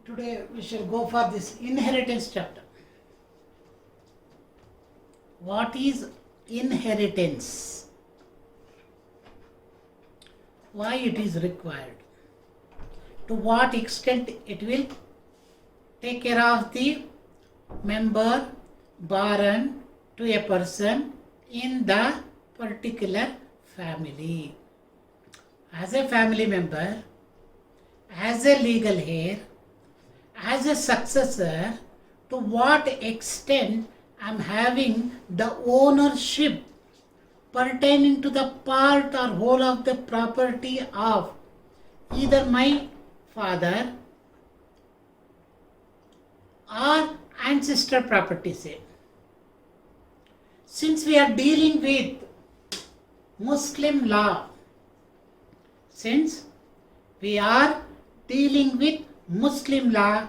Today we shall go for this inheritance chapter. What is inheritance? Why it is required? To what extent it will take care of the member born to a person in the particular family. As a family member, as a legal heir, as a successor, to what extent I am having the ownership pertaining to the part or whole of the property of either my father or ancestor property, say. Since we are dealing with Muslim law, since we are dealing with Muslim law,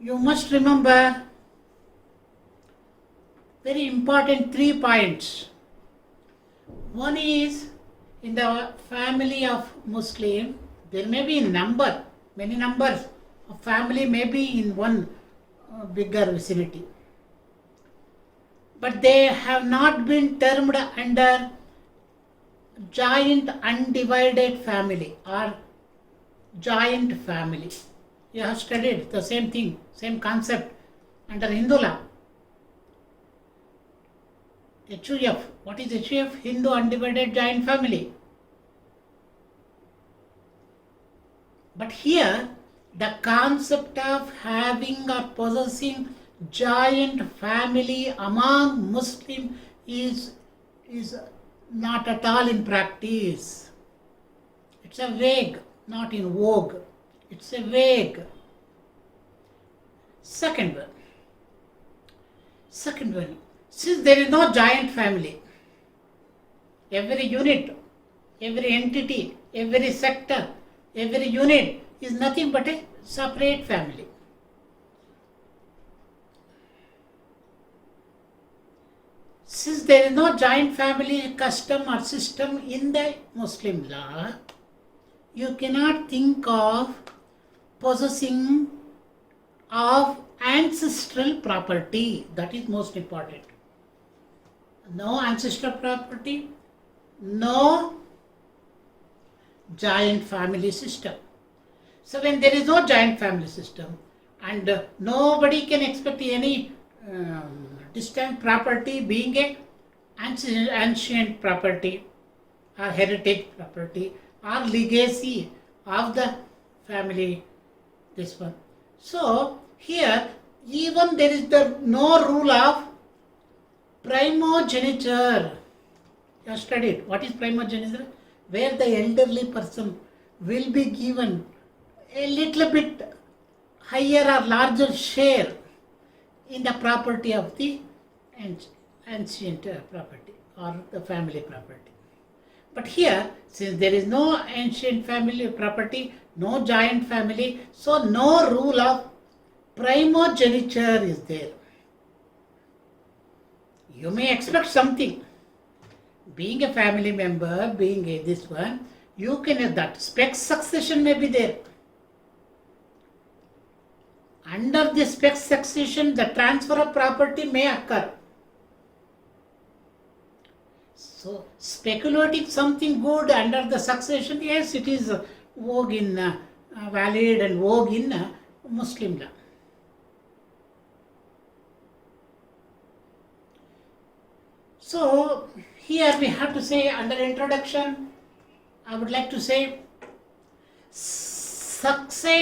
you must remember very important 3 points. One is, in the family of Muslim, there may be many numbers of family may be in one bigger vicinity, but they have not been termed under joint undivided family or joint family. You have studied the same thing, same concept under Hindu law. HUF. What is HUF? Hindu Undivided Joint Family. But here, the concept of having or possessing joint family among Muslims is not at all in practice. It's a vague, not in vogue. It's a vague. Second one, since there is no joint family, every unit, every entity, every sector, every unit is nothing but a separate family. Since there is no joint family custom or system in the Muslim law, you cannot think of possessing of ancestral property. That is most important. No ancestral property, no joint family system. So when there is no joint family system and nobody can expect any distant property being a ancient property or heritage property or legacy of the family, this one. So here even there is no rule of primogeniture. You have studied what is primogeniture, where the elderly person will be given a little bit higher or larger share in the property of the ancient property or the family property. But here, since there is no ancient family property, no joint family, so no rule of primogeniture is there. You may expect something. Being a family member, being this one, you can, that spec succession may be there. Under the spec succession, the transfer of property may occur. So, speculating something good under the succession, yes, it is vogue in, valid and vogue in Muslim law. So, here we have to say, under introduction, I would like to say, succession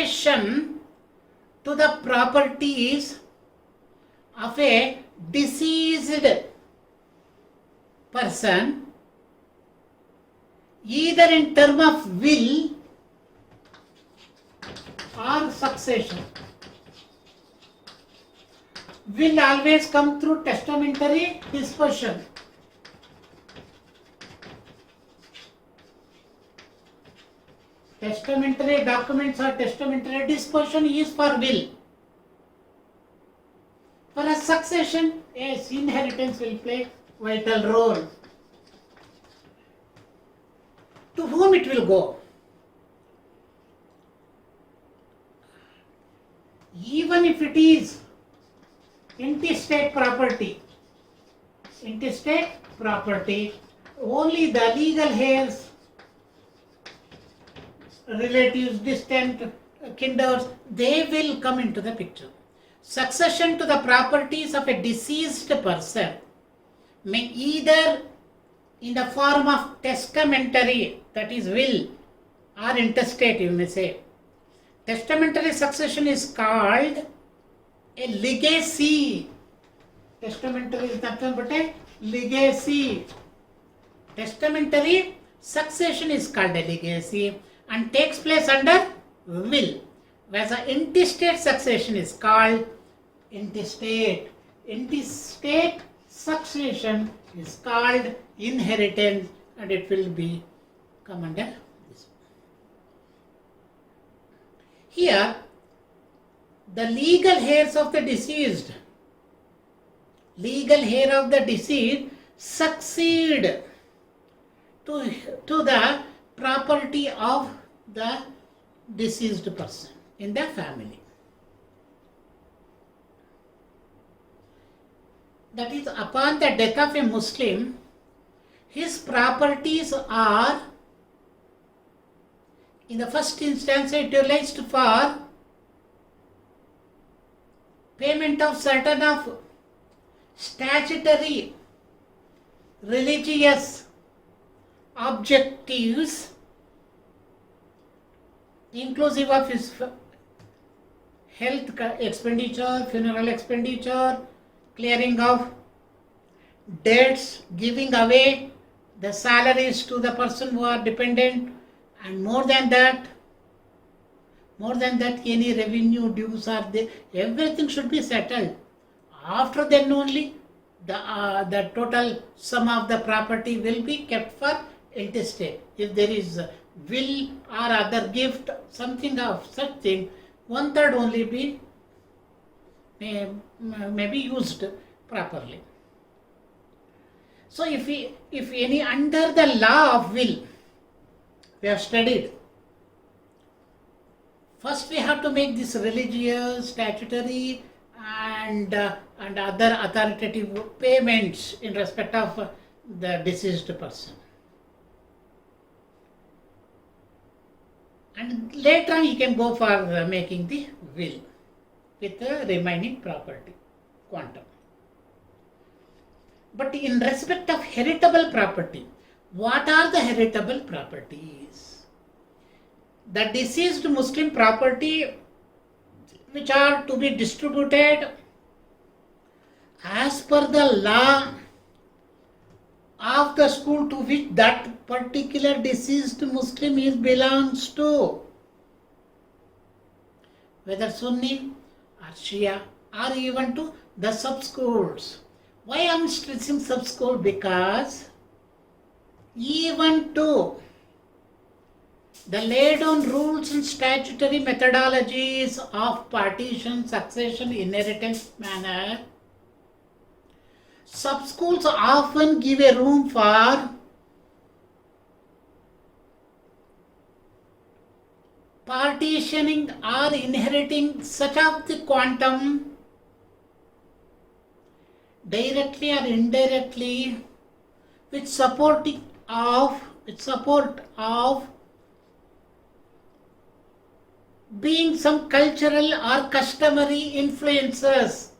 to the properties of a deceased person, either in term of will or succession. Will always come through testamentary disposition. Testamentary documents or testamentary disposition is for will. For a succession, yes, inheritance will play vital role. To whom it will go? even if it is intestate property, only the legal heirs, relatives, distant kinders, they will come into the picture. Succession to the properties of a deceased person may either in the form of testamentary, that is will, or intestate, you may say. Testamentary succession is called a legacy. Testamentary is nothing but a legacy. Testamentary succession is called a legacy and takes place under will, whereas the intestate succession is called intestate. Intestate succession is called inheritance, and it will be come under this. Here, the legal heirs of the deceased, succeed to the property of the deceased person in the family. That is, upon the death of a Muslim, his properties are in the first instance utilized for payment of certain of statutory religious objectives, inclusive of his health expenditure, funeral expenditure, clearing of debts, giving away the salaries to the person who are dependent, and more than that any revenue dues are there, everything should be settled. After then only the total sum of the property will be kept for intestate. If there is will or other gift, something of such thing, 1/3 only be may be used properly. So if any under the law of will, we have studied, first we have to make this religious, statutory and other authoritative payments in respect of the deceased person. And later on he can go for making the will with the remaining property quantum. But in respect of heritable property, what are the heritable properties? The deceased Muslim property which are to be distributed as per the law of the school to which that particular deceased Muslim belongs to, whether Sunni or Shia, or even to the sub-schools. Why I am stressing sub-school? Because even to the laid down rules and statutory methodologies of partition, succession, inheritance manner, sub-schools often give a room for partitioning or inheriting such of the quantum directly or indirectly with support of being some cultural or customary influences.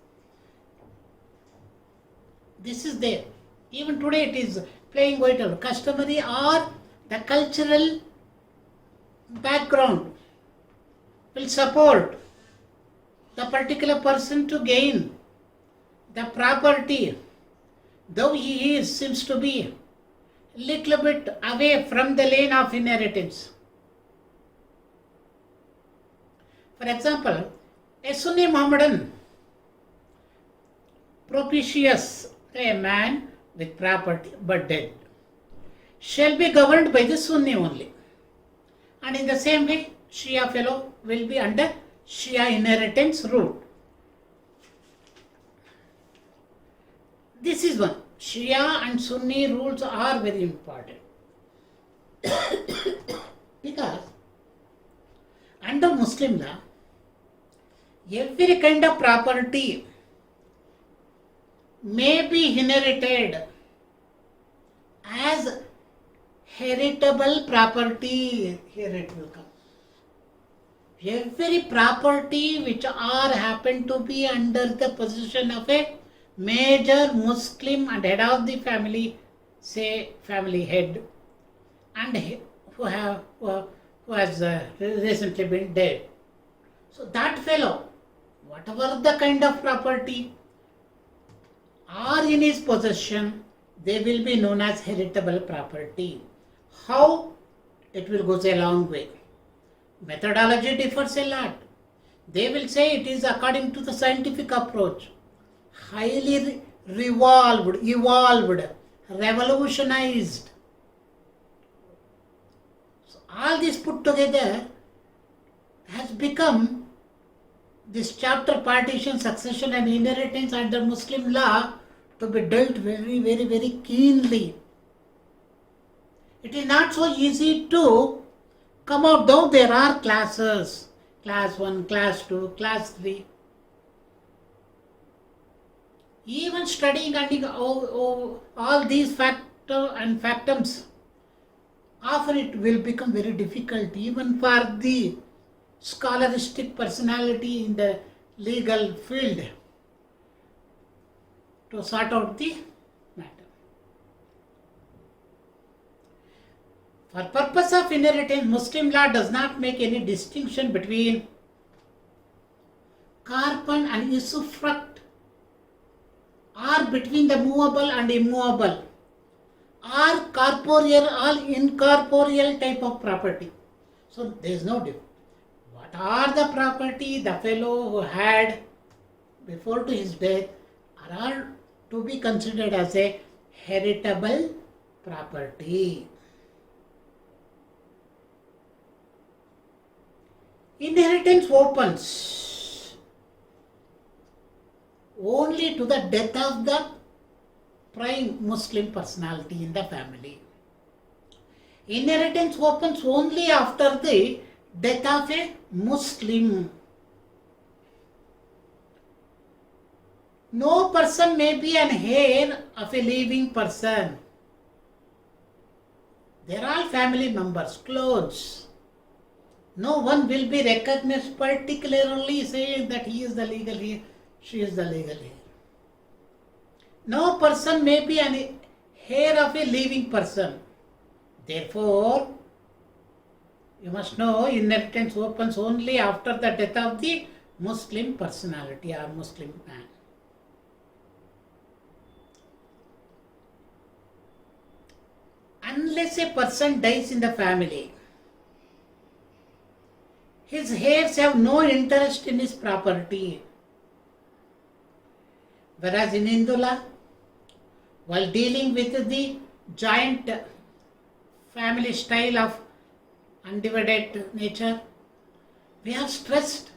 This is there. Even today it is playing vital. Customary or the cultural background will support the particular person to gain the property, though he seems to be a little bit away from the lane of inheritance. For example, a Sunni Mohammedan, propitious, a man with property but dead, shall be governed by the Sunni only. And in the same way, Shia fellow will be under Shia inheritance rule. This is one. Shia and Sunni rules are very important. Because under Muslim law, Every kind of property may be inherited as heritable property. Here it will come. Every property which are happen to be under the possession of a major Muslim and head of the family, say family head, and who has recently been dead. So that fellow, whatever the kind of property are in his possession, they will be known as heritable property. How? It will go a long way. Methodology differs a lot. They will say it is according to the scientific approach, highly evolved, revolutionized. So all this put together has become this chapter partition, succession and inheritance under Muslim law to be dealt very, very, very keenly. It is not so easy to come out, though there are classes, class 1, class 2, class 3. Even studying all these factors and factums, often it will become very difficult even for the scholaristic personality in the legal field to sort out the matter. For purpose of inheritance, Muslim law does not make any distinction between carpon and usufruct, or between the movable and immovable, or corporeal or incorporeal type of property. So there is no difference. What are the property the fellow who had before to his death are all to be considered as a heritable property. Inheritance opens only to the death of the prime Muslim personality in the family. Inheritance opens only after the death of a Muslim. No person may be an heir of a living person. They are all family members, close. No one will be recognized particularly saying that he is the legal heir, she is the legal heir. No person may be an heir of a living person. Therefore, you must know inheritance opens only after the death of the Muslim personality or Muslim man. Unless a person dies in the family, his heirs have no interest in his property. Whereas in Hindu law, while dealing with the joint family style of undivided nature, we have stressed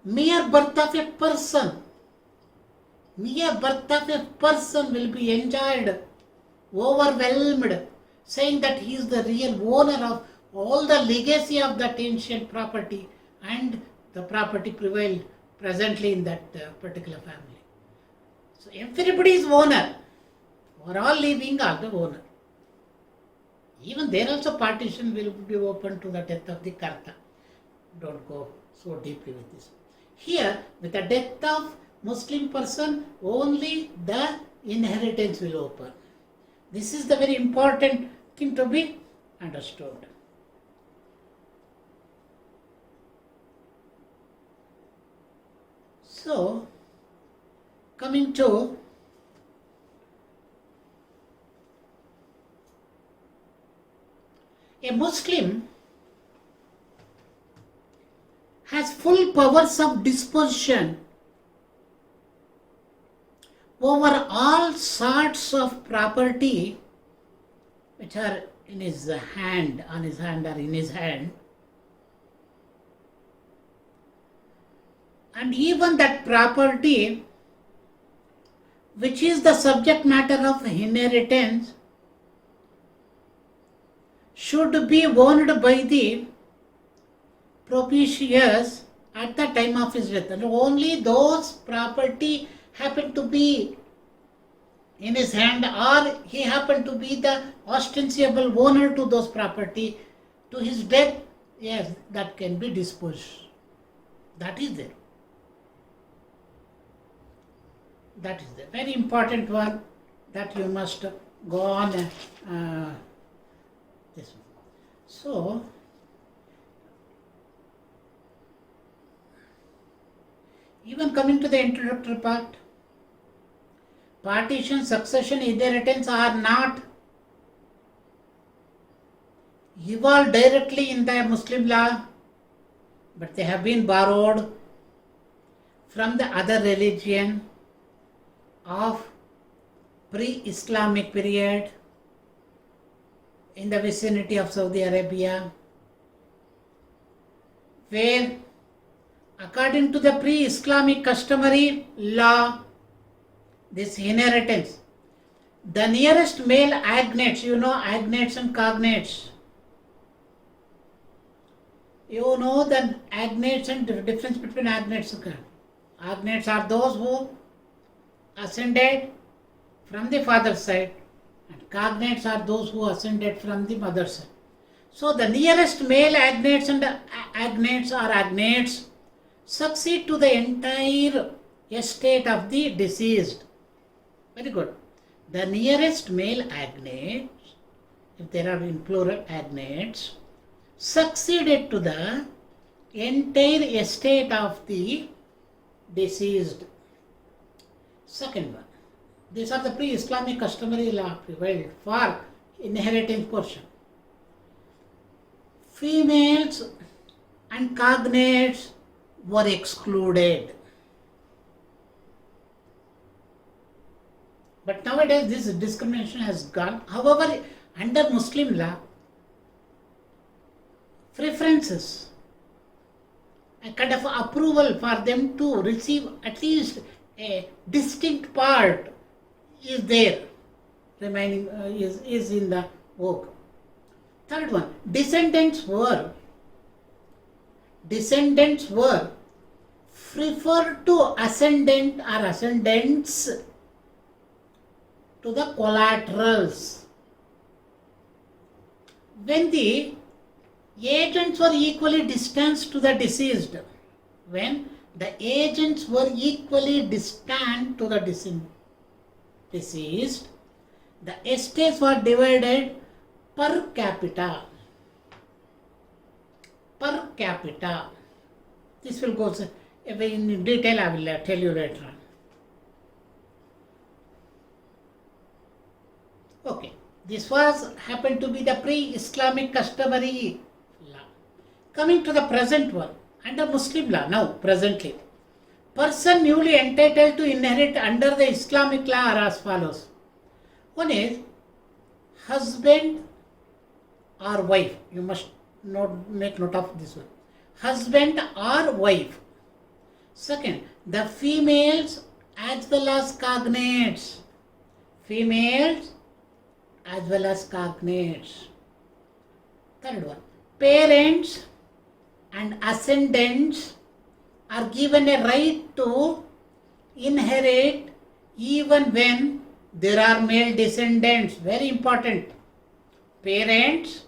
mere birth of a person. Mere birth of a person will be enjoyed, overwhelmed, saying that he is the real owner of all the legacy of that ancient property, and the property prevailed presently in that particular family. So everybody is owner. We are all living are the owner. Even there also partition will be open to the death of the Karta. Don't go so deeply with this. Here, with the death of Muslim person, only the inheritance will open. This is the very important thing to be understood. So, coming to a Muslim has full powers of disposition over all sorts of property which are in his hand, on his hand or in his hand, and even that property which is the subject matter of inheritance should be owned by the propitious at the time of his death. And only those property happened to be in his hand, or he happened to be the ostensible owner to those property to his death, yes, that can be disposed. That is there. That is the very important one that you must go on this one. So, even coming to the introductory part, partition, succession, inheritance are not evolved directly in the Muslim law, but they have been borrowed from the other religion of pre-Islamic period in the vicinity of Saudi Arabia, where according to the pre-Islamic customary law, this inheritance, the nearest male agnates, you know agnates and cognates. You know the agnates and the difference between agnates and cognates. Agnates are those who ascended from the father's side, and cognates are those who ascended from the mother's side. So the nearest male agnates and agnates succeed to the entire estate of the deceased. Very good. The nearest male agnates, if there are in plural agnates, succeeded to the entire estate of the deceased. Second one, these are the pre-Islamic customary law prevailed for inheritance portion. Females and cognates were excluded. But nowadays this discrimination has gone. However, under Muslim law, preferences, a kind of approval for them to receive at least a distinct part is there, remaining is in the work. Third one, descendants were preferred to ascendant or ascendants to the collaterals. When the agents were equally distant to the deceased, when the agents were equally distant to the deceased, the estates were divided per capita. Per capita. This will go in detail, I will tell you later on. Okay, this was happened to be the pre-Islamic customary law. Coming to the present one, under Muslim law, now presently, person newly entitled to inherit under the Islamic law are as follows. One is husband or wife. You must make note of this one. Husband or wife. Second, the females as well as cognates. Females as well as cognates. Third one, parents and ascendants are given a right to inherit even when there are male descendants. Very important. Parents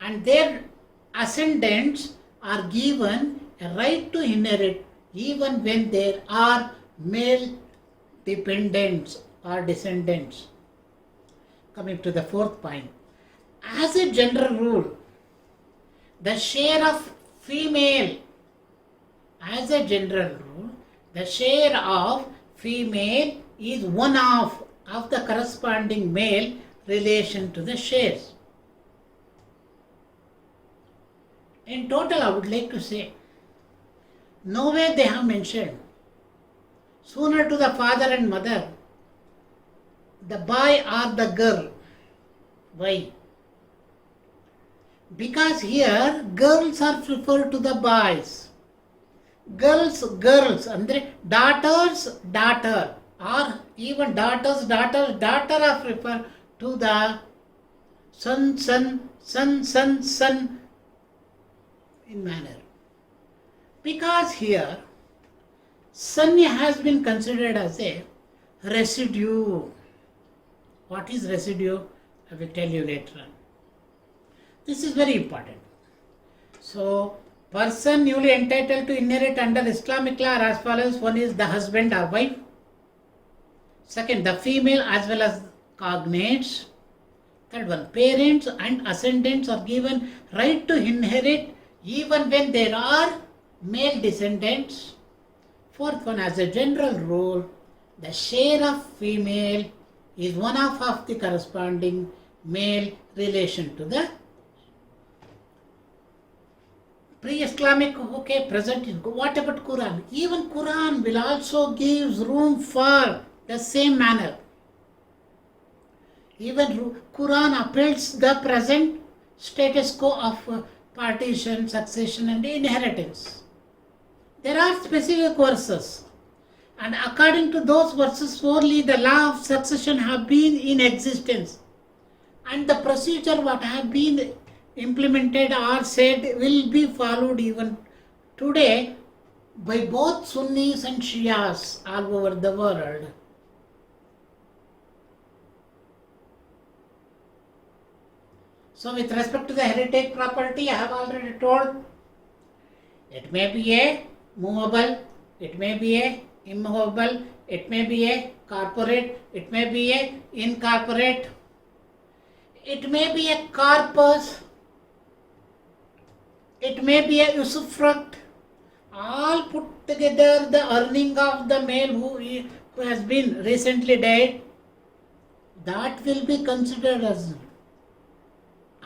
and their ascendants are given a right to inherit even when there are male dependents or descendants. Coming to the fourth point, as a general rule, the share of female, as a general rule, the share of female is one half of the corresponding male relation to the shares. In total, I would like to say, nowhere they have mentioned sooner to the father and mother, the boy or the girl. Why? Because here girls are preferred to the boys. Girls, andre daughters, daughter, or even daughter are preferred to the son in manner. Because here son has been considered as a residue. What is residue? I will tell you later on. This is very important. So, person newly entitled to inherit under Islamic law are as follows. One is the husband or wife. Second, the female as well as cognates. Third one, parents and ascendants are given right to inherit even when there are male descendants. Fourth one, as a general rule, the share of female is one half of the corresponding male relation to the pre-Islamic, okay, present. What about Quran? Even Quran will also gives room for the same manner. Even Quran upholds the present status quo of partition, succession and inheritance. There are specific verses, and according to those verses only the law of succession have been in existence, and the procedure what have been implemented or said will be followed even today by both Sunnis and Shias all over the world. So with respect to the heritage property, I have already told, it may be a movable, it may be a immovable, it may be a corporate, it may be a incorporate, it may be a corpus, it may be a usufruct, all put together the earning of the male who has been recently died, that will be considered as,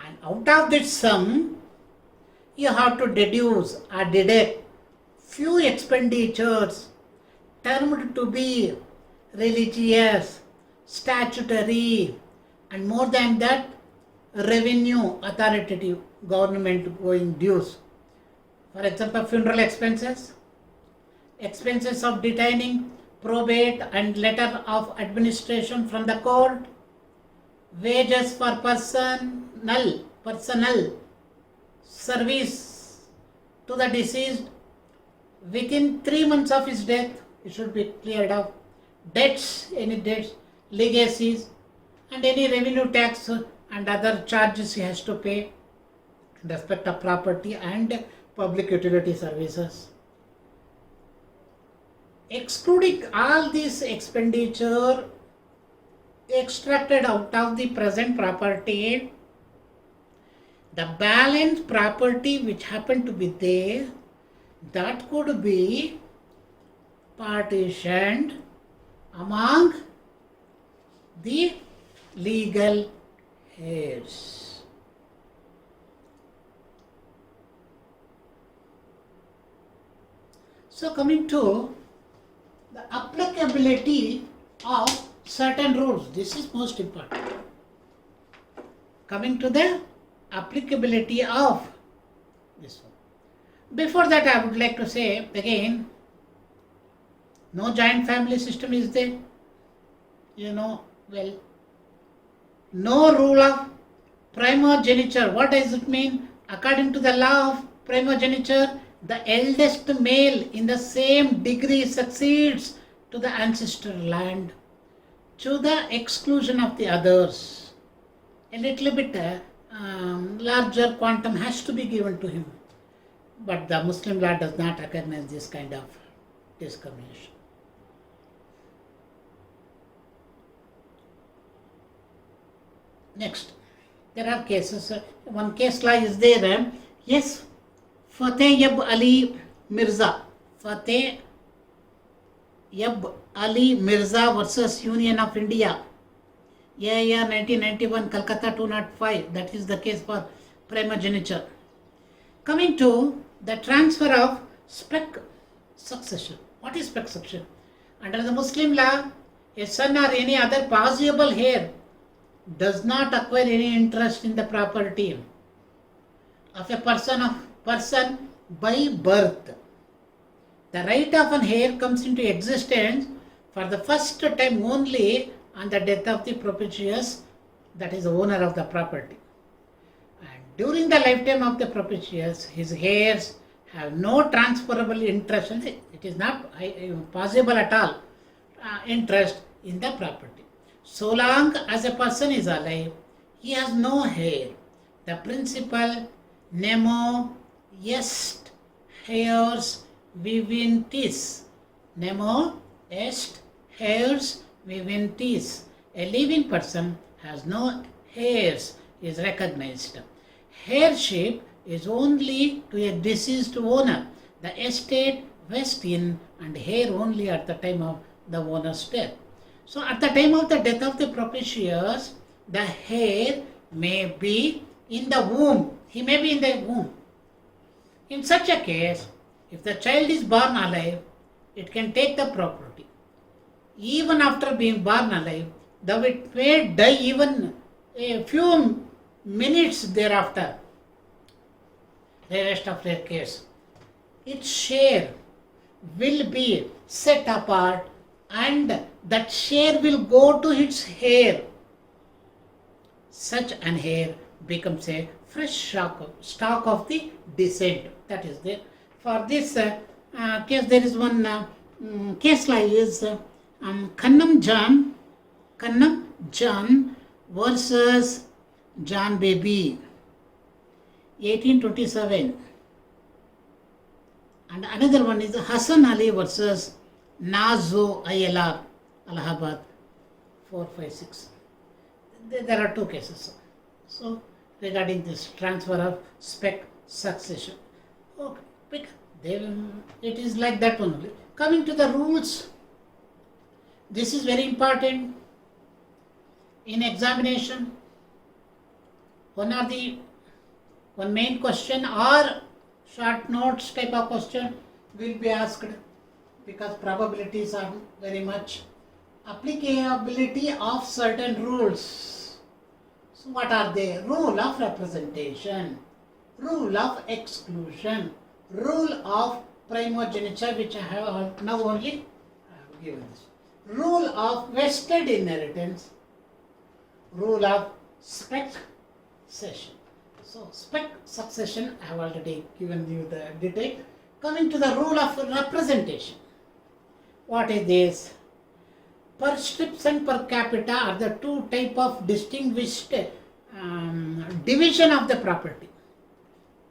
and out of this sum you have to deduce or deduct few expenditures termed to be religious, statutory, and more than that revenue authoritative government going dues. For example, funeral expenses, expenses of detaining, probate and letter of administration from the court, wages for personal service to the deceased within 3 months of his death, it should be cleared off, debts, any debts, legacies, and any revenue tax and other charges he has to pay in respect of property and public utility services. Excluding all this expenditure extracted out of the present property, the balance property which happened to be there, that could be partitioned among the legal heirs. So coming to the applicability of certain rules, this is most important. Coming to the applicability of this one. Before that, I would like to say again, no joint family system is there. You know well. No rule of primogeniture. What does it mean? According to the law of primogeniture, the eldest male in the same degree succeeds to the ancestral land to the exclusion of the others. A little bit larger quantum has to be given to him. But the Muslim law does not recognize this kind of discrimination. Next, there are cases. One case law is there. Yes, Fateh Yab Ali Mirza. Fateh Yab Ali Mirza versus Union of India. Year 1991, Calcutta 205. That is the case for primogeniture. Coming to the transfer of spec succession. What is spec succession? Under the Muslim law, a son or any other possible heir does not acquire any interest in the property of a person by birth. The right of an heir comes into existence for the first time only on the death of the propitious, that is the owner of the property. And during the lifetime of the propitious, his heirs have no transferable interest in it. It is not possible at all interest in the property. So long as a person is alive, he has no heir. The principal nemo est heirs viventis. Nemo est heirs viventis. A living person has no heirs is recognized. Heirship is only to a deceased owner. The estate vests in and heir only at the time of the owner's death. So at the time of the death of the propitious, the heir may be in the womb. He may be in the womb. In such a case, if the child is born alive, it can take the property. Even after being born alive, though it may die even a few minutes thereafter, the rest of their case, its share will be set apart and that share will go to its heir. Such an heir becomes a fresh stock of the descent. That is there. For this case, there is one case law is Kannam John versus John Baby, 1827. And another one is Hassan Ali versus Nazo ILR, Allahabad, 456. There are two cases. So, regarding this transfer of spec succession. Okay, it is like that only. Coming to the rules, this is very important in examination. One main question or short notes type of question will be asked because probabilities are very much applicability of certain rules. So what are they? Rule of representation, rule of exclusion, rule of primogeniture, which I have now only given this, rule of vested inheritance, rule of spec succession. So spec succession I have already given you the detail. Coming to the rule of representation. What is this? Per strips and per capita are the two type of distinguished division of the property.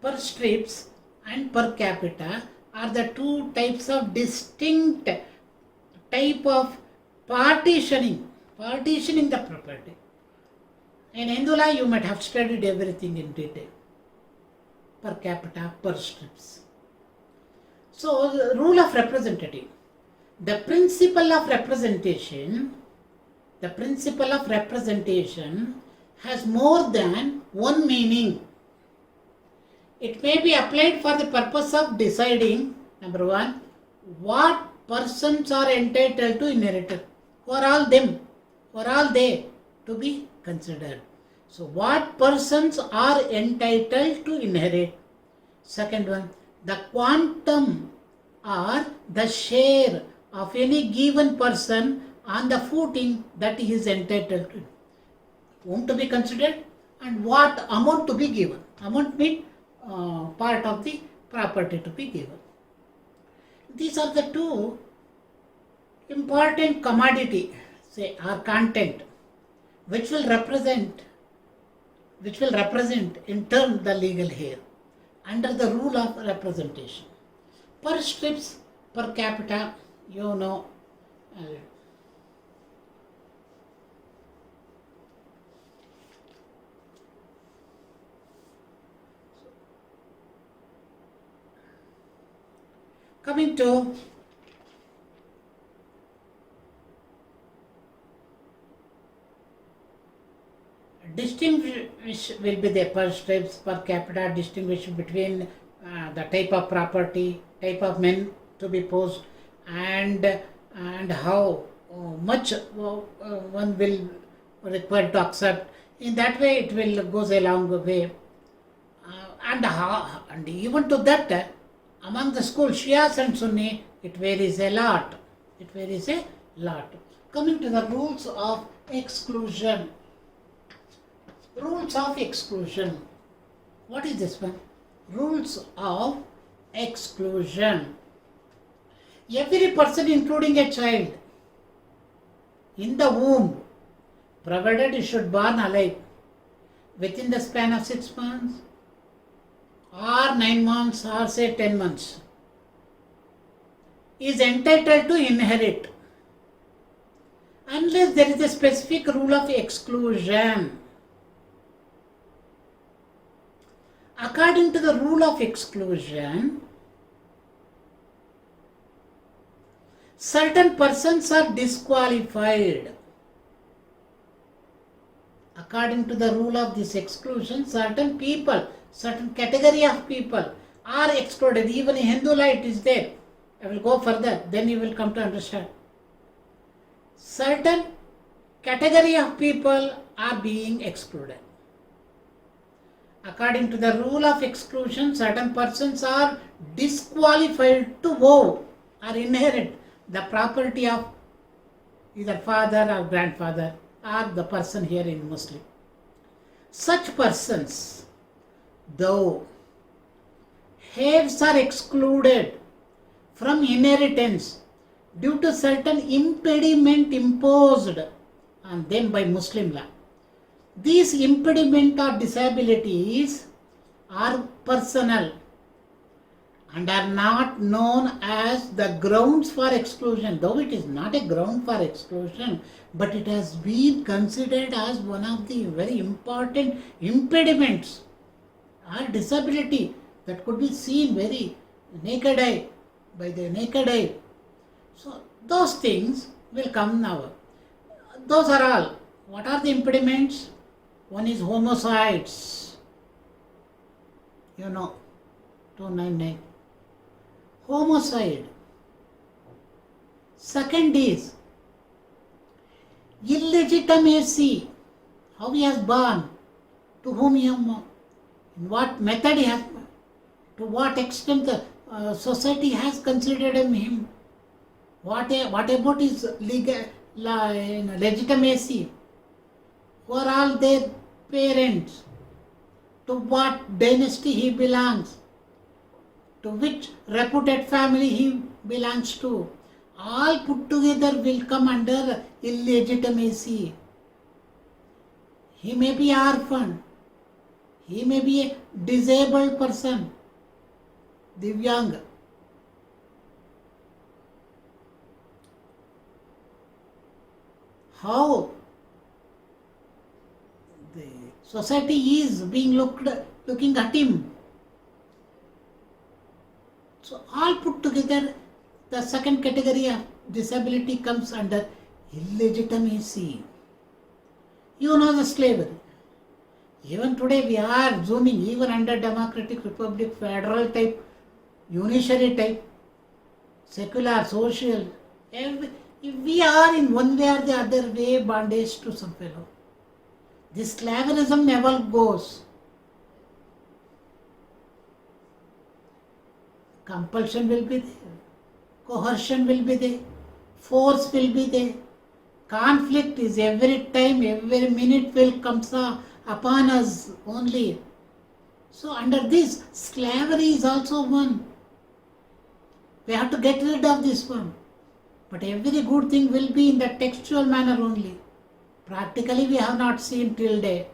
Per strips and per capita are the two types of distinct type of partitioning the property. In Hindu law, you might have studied everything in detail. Per capita, per strips. So, the rule of representative. The principle of representation has more than one meaning. It may be applied for the purpose of deciding, number one, what persons are entitled to inherit. Who are all they to be considered. So what persons are entitled to inherit. Second one, the quantum or the share of any given person on the footing that he is entitled to. Whom to be considered and what amount to be given. Amount means part of the property to be given. These are the two important commodity, say, or content, which will represent in turn the legal heir under the rule of representation. Per strips, per capita, you know. Coming to distinguish will be the per strips, per capita, distinguish between the type of property, type of men to be posed, and how much one will require to accept. In that way, it will goes a long way, and even to that, among the school Shias and Sunni, it varies a lot. Coming to the rules of exclusion. Rules of exclusion. What is this one? Rules of exclusion. Every person, including a child, in the womb, provided he should born alive within the span of 6 months or 9 months or say 10 months, is entitled to inherit unless there is a specific rule of exclusion. According to the rule of exclusion, certain persons are disqualified. According to the rule of this exclusion, certain people, certain category of people are excluded. Even a Hindu light is there. I will go further, then you will come to understand. Certain category of people are being excluded. According to the rule of exclusion, certain persons are disqualified to vote or inherit the property of either father or grandfather or the person here in Muslim. Such persons, though heirs are excluded from inheritance due to certain impediment imposed on them by Muslim law. These impediment or disabilities are personal and are not known as the grounds for exclusion. Though it is not a ground for exclusion, but it has been considered as one of the very important impediments or disability that could be seen very naked eye, by the naked eye. So those things will come now. Those are all. What are the impediments? One is homicides. 299. Homicide. Second is illegitimacy. How he has born, to whom he has born, in what method he has born, to what extent the society has considered him. What about his legitimacy? Who are all their parents? To what dynasty he belongs? To which reputed family he belongs to? All put together will come under illegitimacy. He may be orphan. He may be a disabled person. Divyang. How the society is being looking at him. So all put together, the second category of disability comes under illegitimacy. You know the slavery. Even today we are zooming, even under democratic republic, federal type, unitary type, secular, social, we are in one way or the other way bondage to some fellow. This slaverism never goes. Compulsion will be there, coercion will be there, force will be there. Conflict is every time, every minute will come upon us only. So under this, slavery is also one. We have to get rid of this one. But every good thing will be in the textual manner only. Practically we have not seen till date.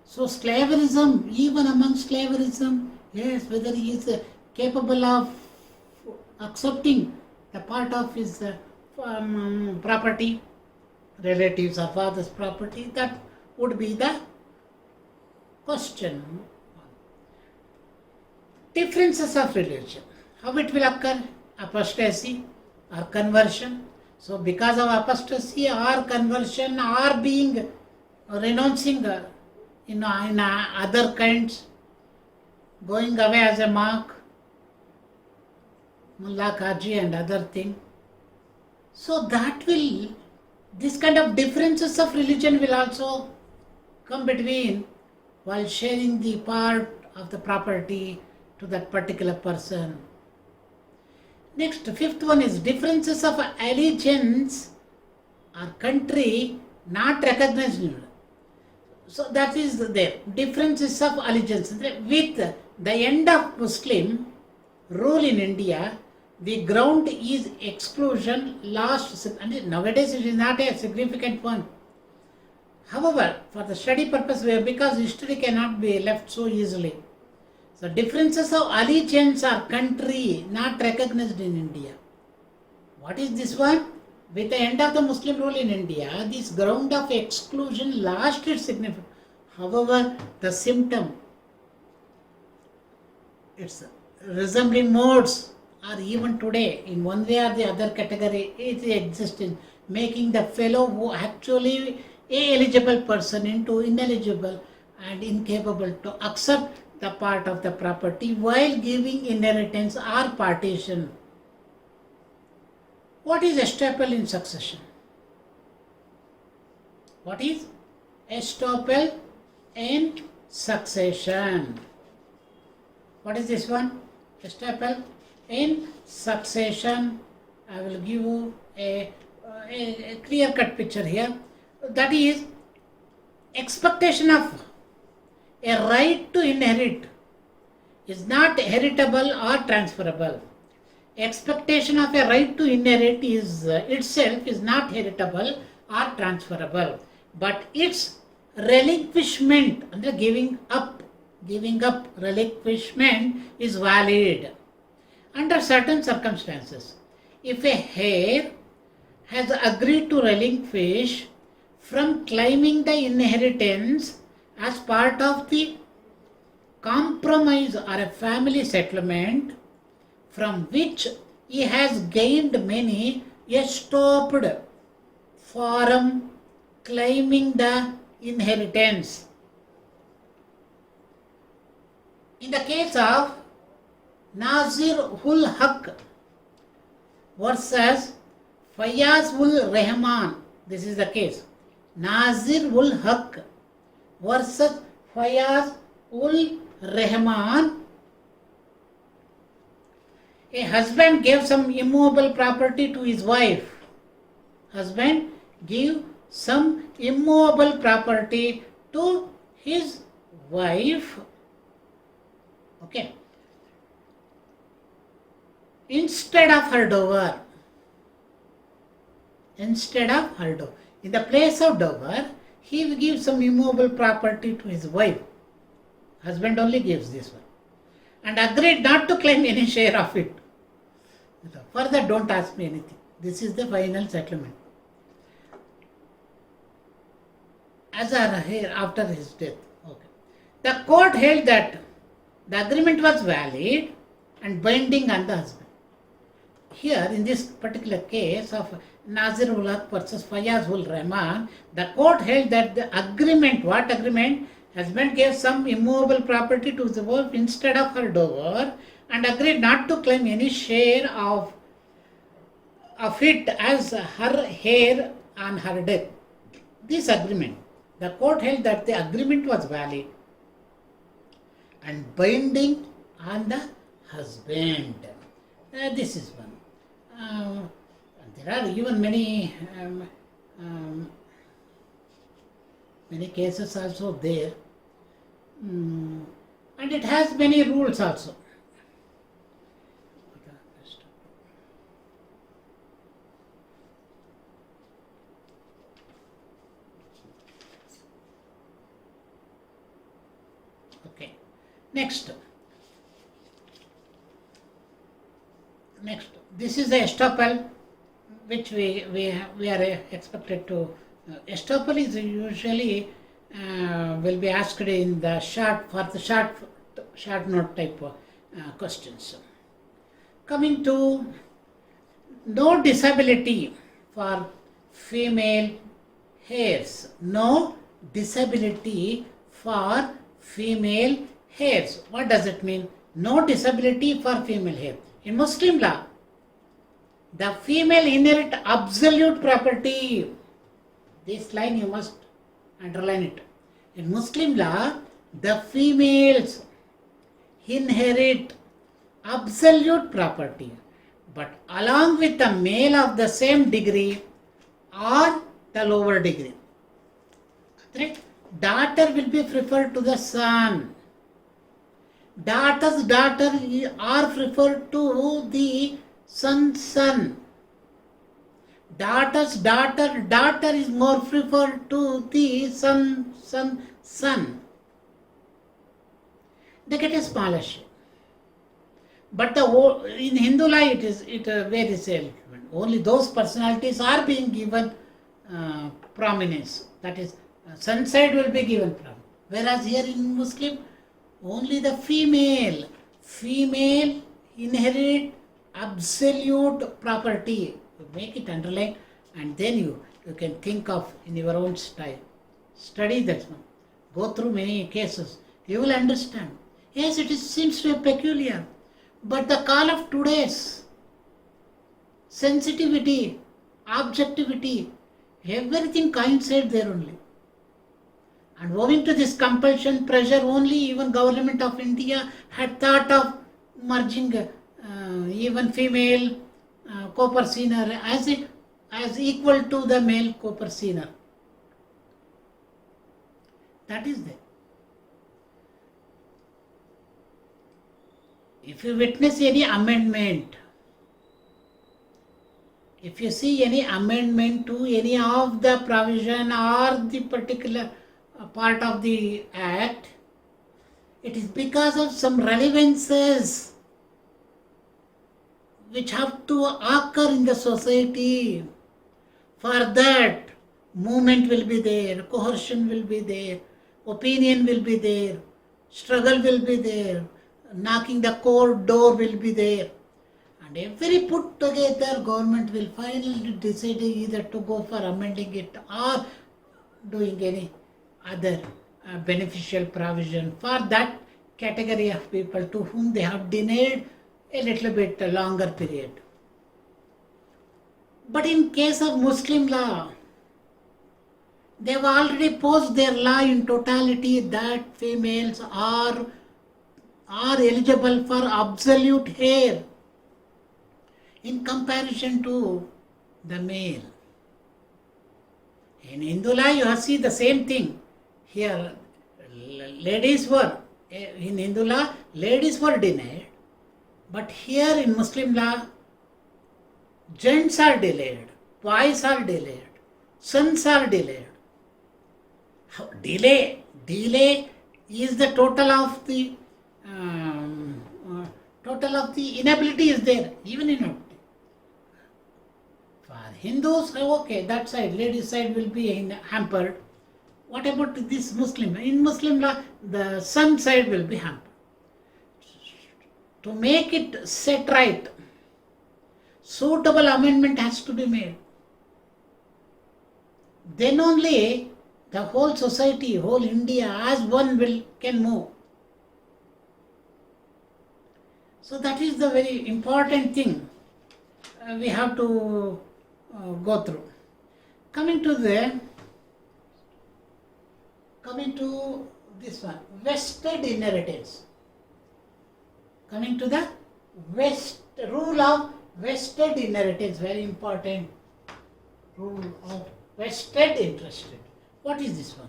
So slaverism, even among slaverism, yes, whether he is capable of accepting the part of his property, relatives or father's property, that would be the question. Differences of religion. How it will occur? Apostasy or conversion. So because of apostasy or conversion or being renouncing in other kinds, going away as a monk, Mullah Kaji and other thing. So that will, this kind of differences of religion will also come between while sharing the part of the property to that particular person. Next, fifth one is differences of allegiance or country not recognized. So that is there. Differences of allegiance. With the end of Muslim rule in India, the ground is exclusion last, and nowadays it is not a significant one. However, for the study purpose, because history cannot be left so easily, so differences of allegiance or country not recognized in India. What is this one? With the end of the Muslim rule in India, this ground of exclusion lost its significance. However, the symptom, its resembling modes are even today in one way or the other category it exists in making the fellow who actually a eligible person into ineligible and incapable to accept the part of the property while giving inheritance or partition. What is estoppel in succession? What is estoppel in succession? What is this one? Estoppel in succession. I will give you a clear-cut picture here. That is expectation of a right to inherit is not heritable or transferable. Expectation of a right to inherit is itself is not heritable or transferable, but its relinquishment, and the giving up relinquishment is valid under certain circumstances. If a heir has agreed to relinquish from claiming the inheritance as part of the compromise or a family settlement from which he has gained many, estopped from claiming the inheritance. In the case of Nazir ul Haq versus Fayaz ul Rahman, this is the case. Nazir ul Haq versus Fayaz ul Rahman. A husband gave some immovable property to his wife. Husband gave some immovable property to his wife. Okay. Instead of her dower. In the place of dower, he will give some immovable property to his wife. Husband only gives this one. And agreed not to claim any share of it. Further, don't ask me anything. This is the final settlement. As after his death. Okay. The court held that the agreement was valid and binding on the husband. Here, in this particular case of Nazir ul Haq versus Fayaz ul Rahman, the court held that the agreement, what agreement? Husband gave some immovable property to the wife instead of her dower and agreed not to claim any share of it as her heir on her death. This agreement, the court held that the agreement was valid and binding on the husband. This is one. There are even many cases also there, and it has many rules also. Okay, next, this is the estoppel which we are expected to. Estoppel is usually will be asked in the short note type questions. Coming to no disability for female heirs. No disability for female heirs. What does it mean? No disability for female heirs. In Muslim law, the female inherit absolute property. This line you must underline it. In Muslim law, the females inherit absolute property, but along with the male of the same degree or the lower degree. Right? Daughter will be preferred to the son. Daughter's daughter are referred to the son. Daughter's daughter is more referred to the son. They get a smaller share. But in Hindu law it varies a little bit. Only those personalities are being given prominence. That is, son side will be given prominence. Whereas here in Muslim, only the female inherit absolute property. You make it underline, and then you can think of in your own style. Study that one. Go through many cases. You will understand. Yes, seems to be peculiar. But the call of today's sensitivity, objectivity, everything coincides there only. And owing to this compulsion, pressure, only even government of India had thought of merging even female co-pursener as equal to the male co-pursener. That is there. If you witness any amendment, if you see any amendment to any of the provision or the particular part of the act, it is because of some relevances which have to occur in the society. For that, movement will be there, coercion will be there, opinion will be there, struggle will be there, knocking the court door will be there. And every put together, government will finally decide either to go for amending it or doing any other beneficial provision for that category of people to whom they have denied a little bit longer period. But in case of Muslim law, they have already posed their law in totality that females are eligible for absolute hair in comparison to the male. In Hindu law, you see the same thing. Here, ladies were, in Hindu law, ladies were denied. But here in Muslim law, gents are delayed, boys are delayed, sons are delayed. Delay is the total of the inability is there, even inability. For Hindus, okay, that side, ladies side will be hampered. What about this Muslim? In Muslim law, the son side will be hampered. To make it set right, suitable amendment has to be made. Then only the whole society, whole India as one can move. So that is the very important thing we have to go through. Coming to this one, vested inheritance. Coming to the rule of vested inheritance, very important rule of vested interested. What is this one?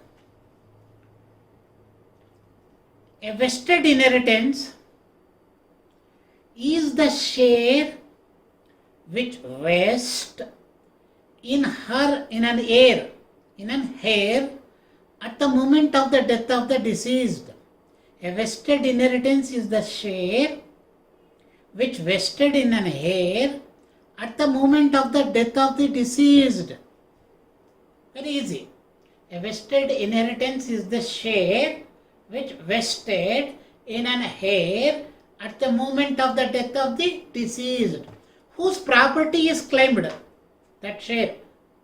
A vested inheritance is the share which vests in an heir at the moment of the death of the deceased. A vested inheritance is the share which vested in an heir at the moment of the death of the deceased. Very easy. A vested inheritance is the share which vested in an heir at the moment of the death of the deceased, whose property is claimed. That share,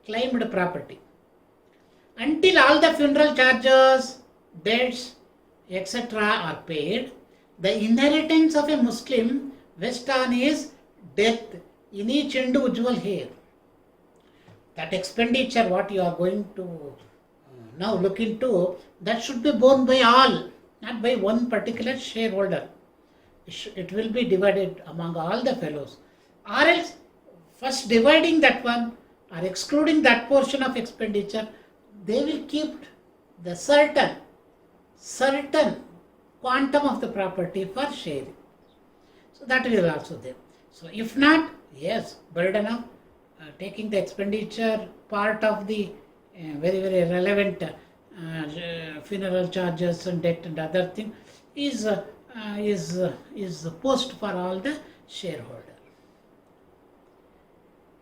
claimed property. Until all the funeral charges, debts, etc. are paid, the inheritance of a Muslim vests on his death in each individual heir. That expenditure, what you are going to now look into, that should be borne by all, not by one particular shareholder. It will be divided among all the fellows. Or else, first dividing that one or excluding that portion of expenditure, they will keep the certain quantum of the property for sharing. So that will also there. So if not, yes, burden of taking the expenditure part of the very relevant funeral charges and debt and other thing is the post for all the shareholder.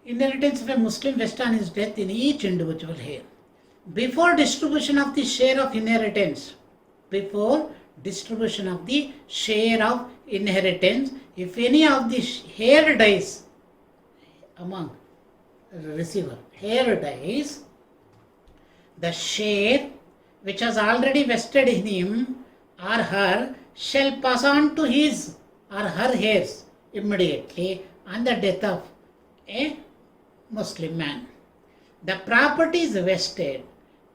Inheritance of a Muslim vests on his death in each individual heir. Before distribution of the share of inheritance, if any of the heir dies among receiver, heir dies, the share which has already vested in him or her shall pass on to his or her heirs immediately on the death of a Muslim man. The property is vested,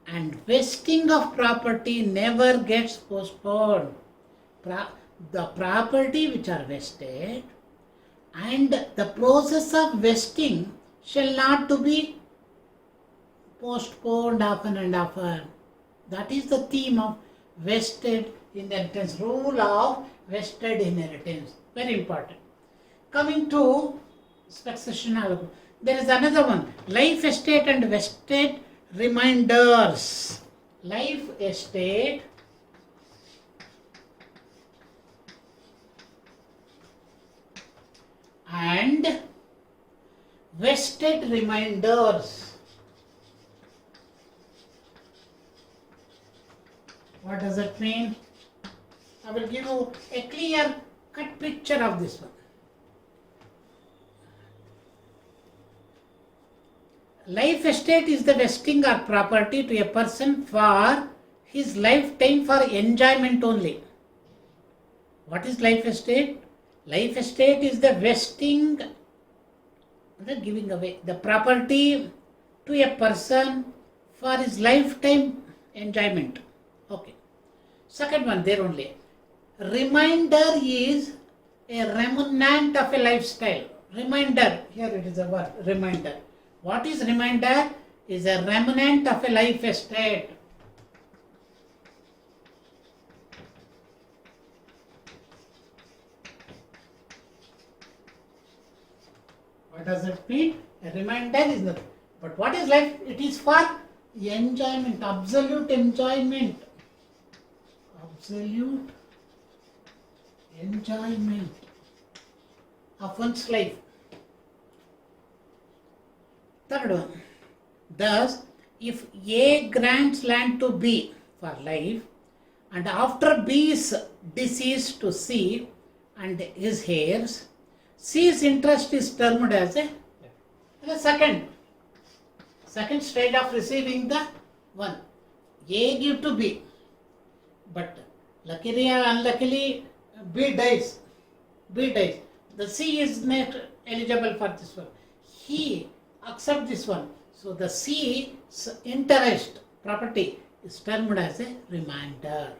and vesting of property never gets postponed. The property which are vested and the process of vesting shall not to be postponed often and often. That is the theme of vested inheritance, rule of vested inheritance. Very important. Coming to succession, there is another one, life estate and vested remainders. Life estate and vested remainders. What does that mean? I will give you a clear cut picture of this one. Life estate is the vesting of property to a person for his lifetime for enjoyment only. What is life estate? Life estate is the vesting, the giving away the property to a person for his lifetime enjoyment. Okay. Second one there only. Remainder is a remnant of a lifestyle. Remainder, here it is a word, remainder. What is remainder? Is a remnant of a life estate. What does it mean? A remainder is nothing. But what is life? It is for enjoyment, absolute enjoyment. Absolute enjoyment of one's life. Third one. Thus, if A grants land to B for life, and after B is deceased to C and his heirs, C's interest is termed as a second stage of receiving the one. A give to B, but luckily or unluckily B dies. The C is not eligible for this one. He accept this one. So the C's interest property is termed as a remainder.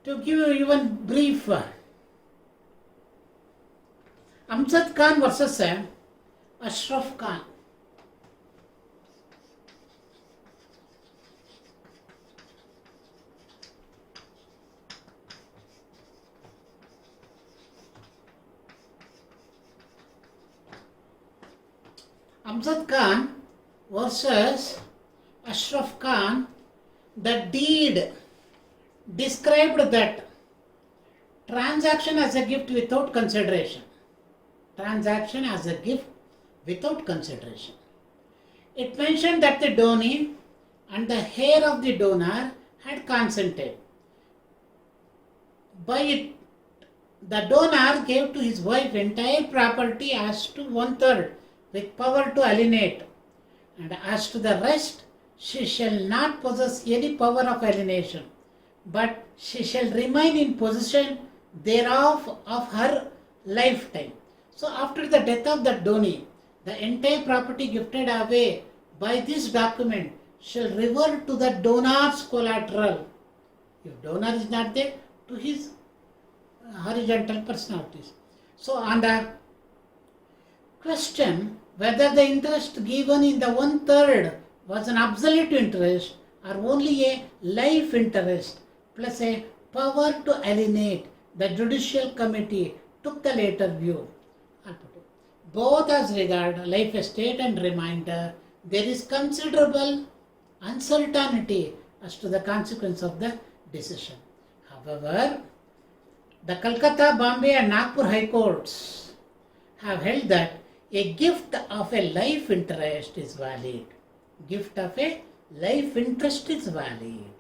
To give you even brief, Amjad Khan versus Ashraf Khan. Amjad Khan versus Ashraf Khan, the deed described that transaction as a gift without consideration. Transaction as a gift without consideration. It mentioned that the donee and the heir of the donor had consented. By it, the donor gave to his wife entire property as to 1/3 with power to alienate, and as to the rest, she shall not possess any power of alienation, but she shall remain in possession thereof of her lifetime. So after the death of the donee, the entire property gifted away by this document shall revert to the donor's collateral. If donor is not there, to his horizontal personalities. So on the question whether the interest given in the 1/3 was an absolute interest are only a life interest plus a power to alienate. The judicial committee took the later view. Both as regard life estate and remainder, there is considerable uncertainty as to the consequence of the decision. However, the Calcutta, Bombay and Nagpur High Courts have held that a gift of a life interest is valid. Gift of a life interest is valid.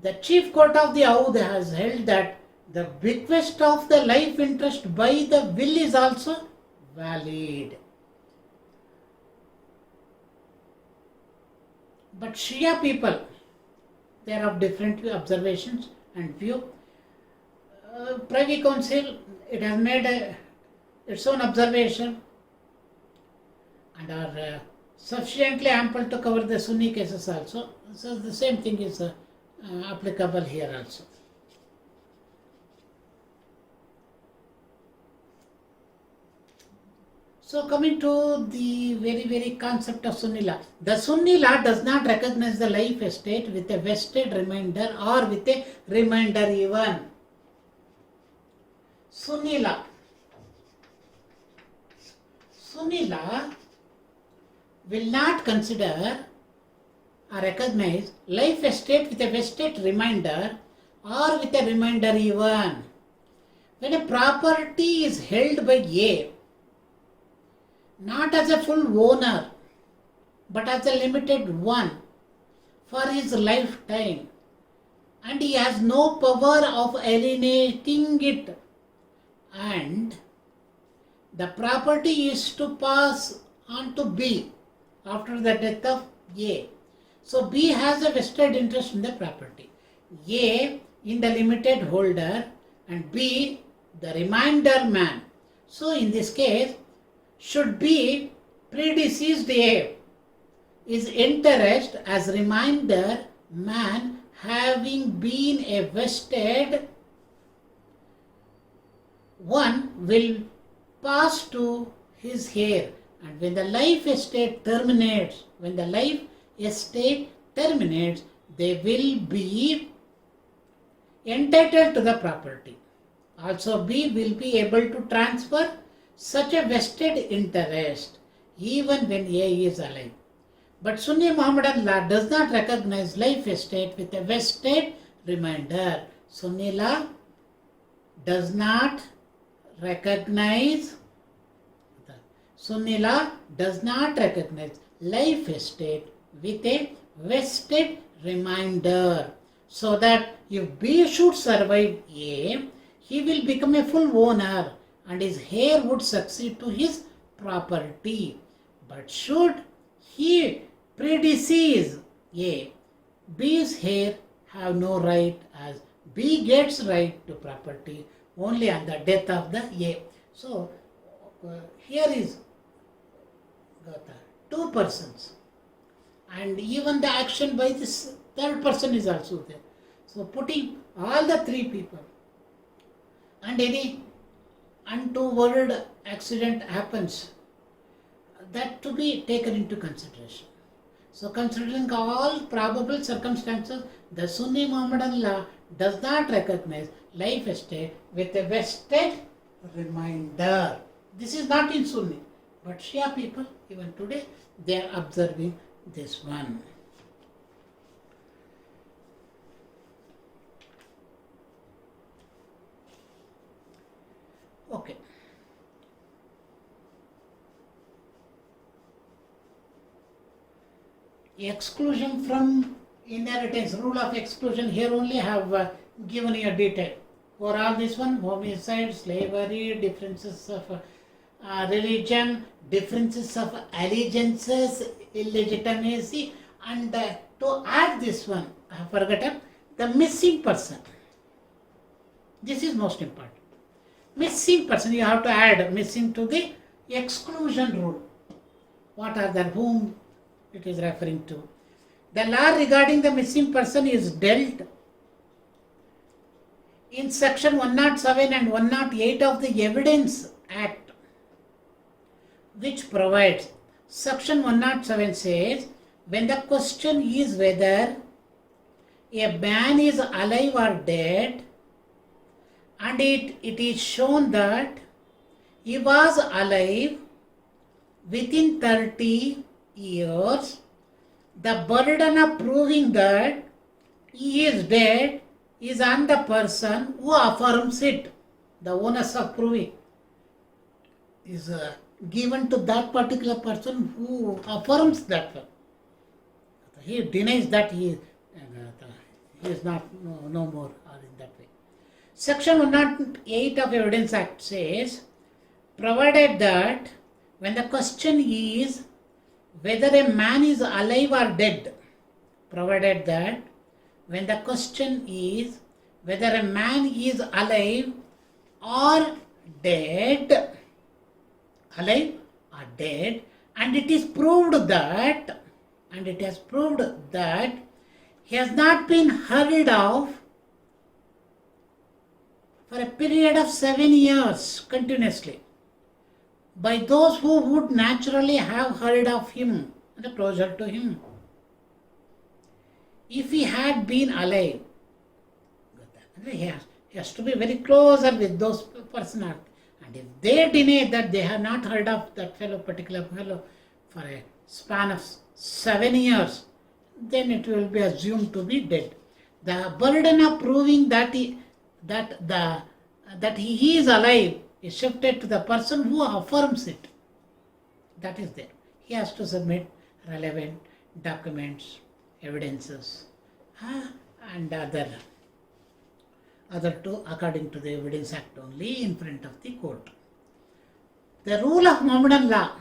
The Chief Court of the Oudh has held that the bequest of the life interest by the will is also valid. But Shia people, they are of different observations and view. Privy Council, it has made its own observation and are sufficiently ample to cover the Sunni cases also. So the same thing is applicable here also. So coming to the very concept of Sunni law. The Sunni law does not recognize the life estate with a vested remainder or with a remainder even. Sunni law will not consider or recognize life estate with a vested remainder or with a remainder even. When a property is held by A, not as a full owner, but as a limited one for his lifetime, and he has no power of alienating it, and the property is to pass on to B after the death of A. So B has a vested interest in the property. A in the limited holder and B the remainder man. So in this case, should B predeceased A is interest as remainder man having been a vested one will pass to his heir, and when the life estate terminates, they will be entitled to the property. Also B will be able to transfer such a vested interest even when A is alive. But Sunni Muhammadan law does not recognize life estate with a vested remainder. Sunni law does not recognize life estate with a vested remainder, so that if B should survive A, he will become a full owner and his heir would succeed to his property. But should he predecease A, B's heir have no right, as B gets right to property only on the death of the A. So here is two persons, and even the action by this third person is also there. So putting all the three people, and any untoward accident happens, that to be taken into consideration. So considering all probable circumstances, the Sunni Muhammadan law does not recognize life estate with a vested remainder. This is not in Sunni, but Shia people even today they are observing this one. Okay. Exclusion from inheritance, rule of exclusion, here only have given you a detail. For all this one, homicide, slavery, differences of religion, differences of allegiances, illegitimacy, and to add this one, I have forgotten, the missing person. This is most important. Missing person, you have to add missing to the exclusion rule. What are the whom it is referring to? The law regarding the missing person is dealt in section 107 and 108 of the Evidence Act, which provides, section 107 says, when the question is whether a man is alive or dead, and it is shown that he was alive within 30 years, the burden of proving that he is dead is on the person who affirms it. The onus of proving is given to that particular person who affirms that one. He denies that he is not no more or in that way. Section 108 of Evidence Act says, provided that when the question is whether a man is alive or dead, provided that when the question is whether a man is alive or dead, alive or dead, and it is proved that, he has not been heard of for a period of 7 years continuously by those who would naturally have heard of him and closer to him. If he had been alive, he has to be very closer with those personalities. And if they deny that they have not heard of that particular fellow for a span of 7 years, then it will be assumed to be dead. The burden of proving that he is alive is shifted to the person who affirms it. That is there. He has to submit relevant documents, evidences, and other two according to the Evidence Act only in front of the court. The rule of Mohammedan law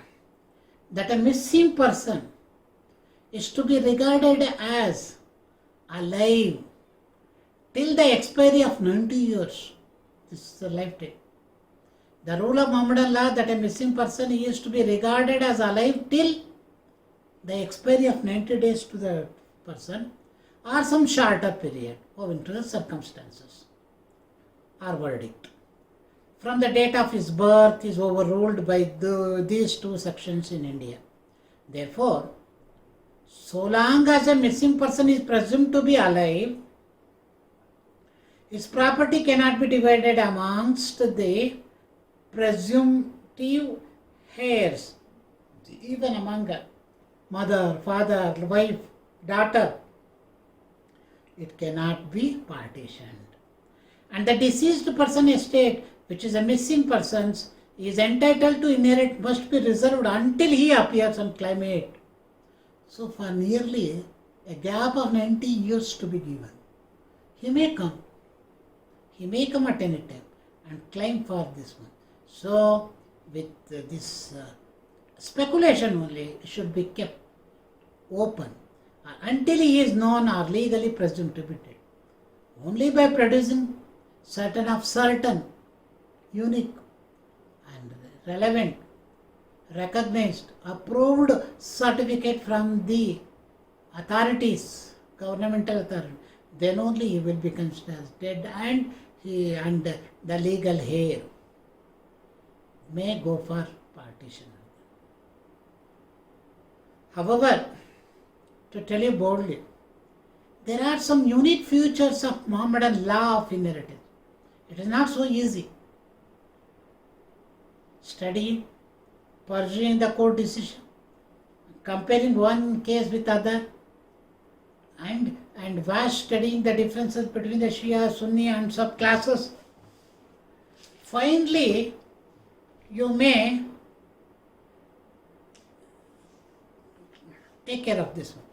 that a missing person is to be regarded as alive till the expiry of 90 years. This is the lifetime. The rule of Mohammedan law that a missing person is to be regarded as alive till the expiry of 90 days to the person or some shorter period owing to the circumstances or verdict. From the date of his birth is overruled by these two sections in India. Therefore, so long as a missing person is presumed to be alive, his property cannot be divided amongst the presumptive heirs, even among mother, father, wife, daughter. It cannot be partitioned. And the deceased person estate, which is a missing person's, is entitled to inherit, must be reserved until he appears and claim it. So for nearly a gap of 90 years to be given, he may come at any time and claim for this one. So with this speculation only should be kept open until he is known or legally presumed to be dead. Only by producing certain unique and relevant, recognized, approved certificate from the authorities, governmental authority, then only he will be considered as dead, and the legal heir may go for partition. However, to tell you boldly, there are some unique features of Mohammedan law of inheritance. It is not so easy. Studying, pursuing the court decision, comparing one case with other, and vast studying the differences between the Shia, Sunni and subclasses. Finally, you may take care of this one.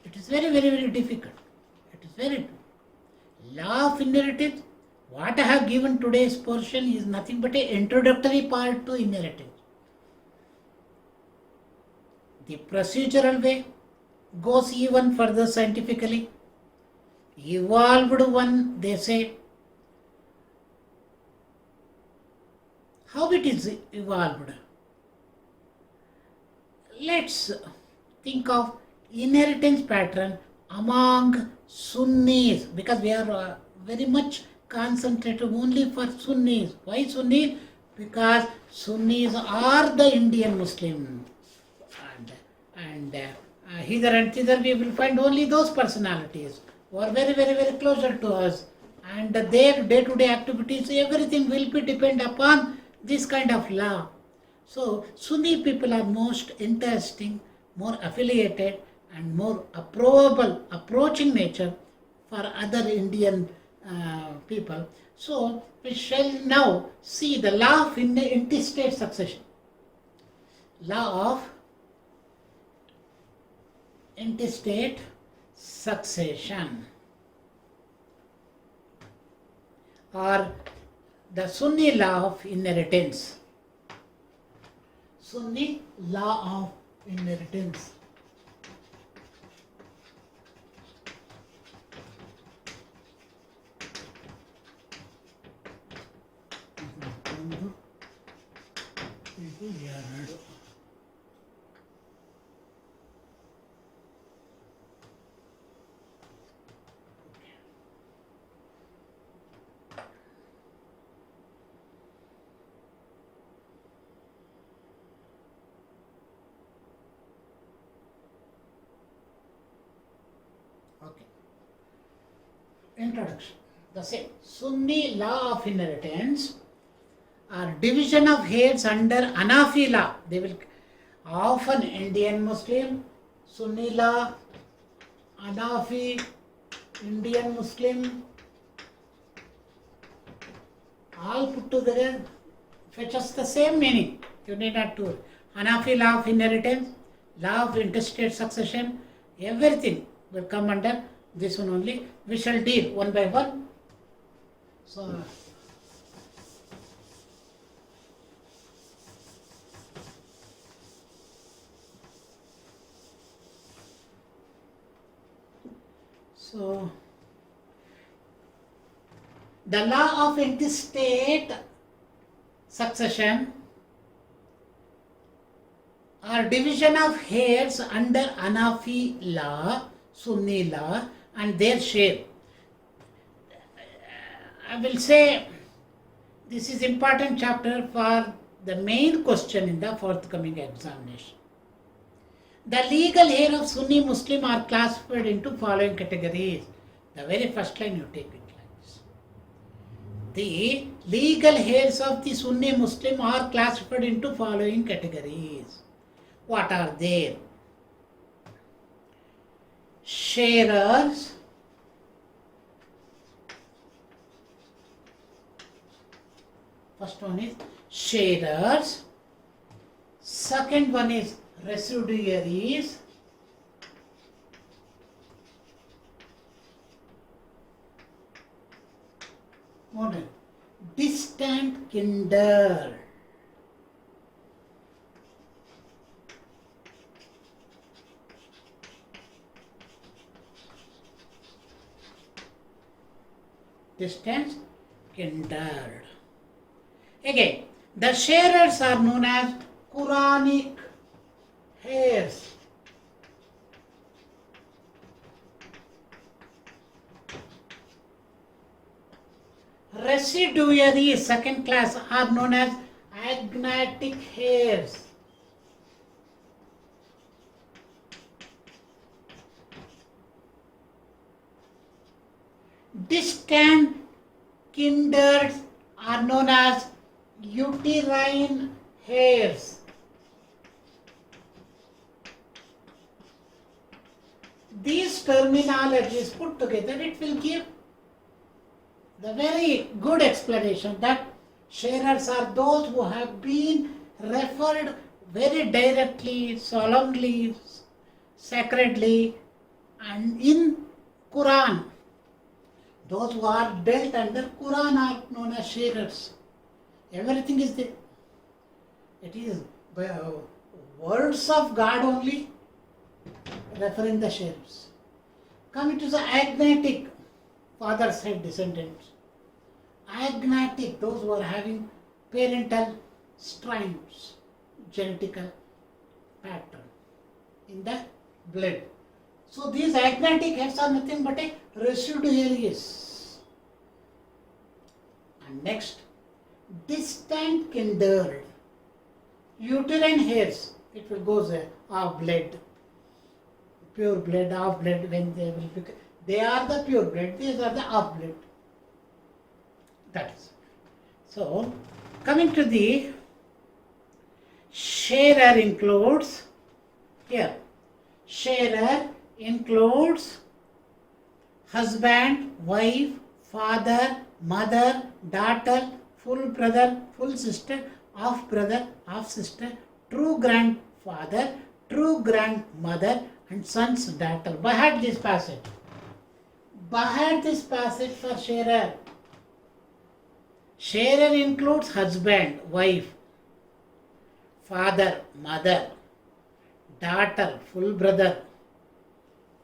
It is very, very, very difficult. It is very difficult. Law of inheritance, what I have given today's portion is nothing but an introductory part to inheritance. The procedural way goes even further scientifically. Evolved one, they say. How it is evolved? Let's think of inheritance pattern among Sunnis, because we are very much concentrated only for Sunnis. Why Sunnis? Because Sunnis are the Indian Muslim Hither and thither we will find only those personalities who are very, very, very closer to us, and their day-to-day activities, everything will be depend upon this kind of law. So Sunni people are most interesting, more affiliated, and more approvable, approaching nature for other Indian people. So we shall now see the law of intestate succession. Law of intestate succession, or the Sunni law of inheritance. Sunni law of inheritance. Okay. Introduction. The same. Sunni law of inheritance or division of heirs under Hanafi law. They will often Indian Muslim, Sunni law, Hanafi, Indian Muslim, all put together fetches the same meaning. You need not to. Hanafi law of inheritance, law of intestate succession, everything will come under this one only. We shall deal one by one. So the law of intestate succession or division of heirs under Hanafi law, Sunni law, and their share. I will say this is important chapter for the main question in the forthcoming examination. The legal heir of Sunni Muslim are classified into following categories. The very first line you take it like this. The legal heirs of the Sunni Muslim are classified into following categories. What are they? Sharers, first one is sharers, second one is residuaries, modern distant kindred, distant kindred. Again, the sharers are known as Quranic heirs. Residuaries, second class, are known as agnatic heirs. Distant kindred are known as uterine heirs. These terminologies put together, it will give the very good explanation that sharers are those who have been referred very directly, solemnly, sacredly, and in Quran. Those who are dealt under Quran are known as sharers. Everything is there. It is words of God only referring the sharers. Coming to the agnatic, father side descendants. Agnatic, those who are having parental strains, genetical pattern in the blood. So these agnatic heirs are nothing but a residuaries. And next, distant kindred, uterine heirs, it will go there, of blood. pure blood, half blood, when they will become, they are the pure blood, these are the half blood. That is. So, coming to the sharer includes, here, sharer includes husband, wife, father, mother, daughter, full brother, full sister, half brother, half sister, true grandfather, true grandmother, and son's daughter. By heart this passage. By heart this passage for sharer. Sharer includes husband, wife, father, mother, daughter, full brother,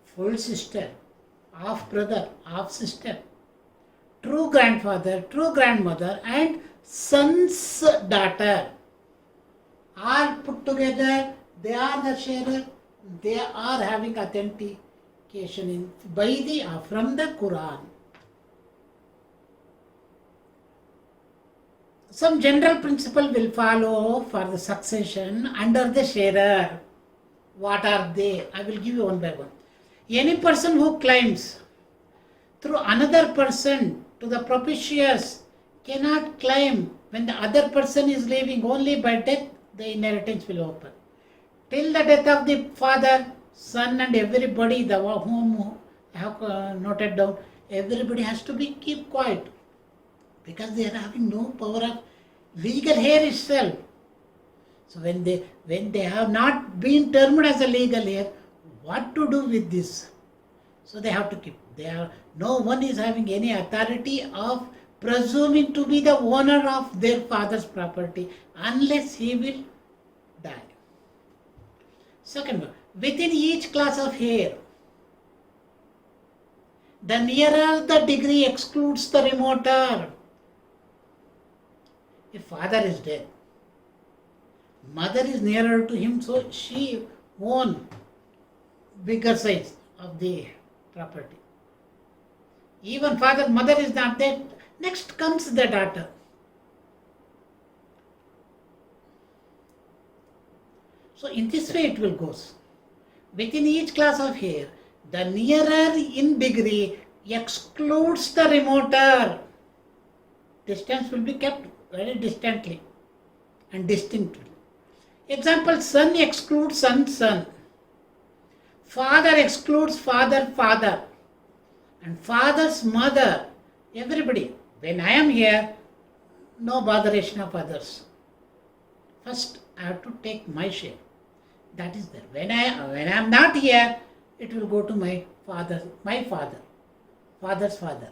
full sister, half brother, half sister, true grandfather, true grandmother, and son's daughter. All put together, they are the sharer. They are having authentication from the Quran. Some general principle will follow for the succession under the sharer. What are they? I will give you one by one. Any person who claims through another person to the propitious cannot claim when the other person is living. Only by death the inheritance will open. Till the death of the father, son, and everybody, the whom I have noted down, everybody has to be keep quiet, because they are having no power of legal heir itself. So when they have not been termed as a legal heir, what to do with this? So they have to keep. No one is having any authority of presuming to be the owner of their father's property unless he will die. Second one, within each class of heir, the nearer the degree excludes the remoter. If father is dead, mother is nearer to him, so she owns bigger size of the property. Even father, mother is not there, next comes the daughter. So in this way it will go. Within each class of heir, the nearer in degree excludes the remoter. Distance will be kept very distantly and distinctly. Example, son excludes son. Father excludes father. And father's mother, everybody. When I am here, no botheration of others. First, I have to take my share. That is there. When I am not here, it will go to my father's father.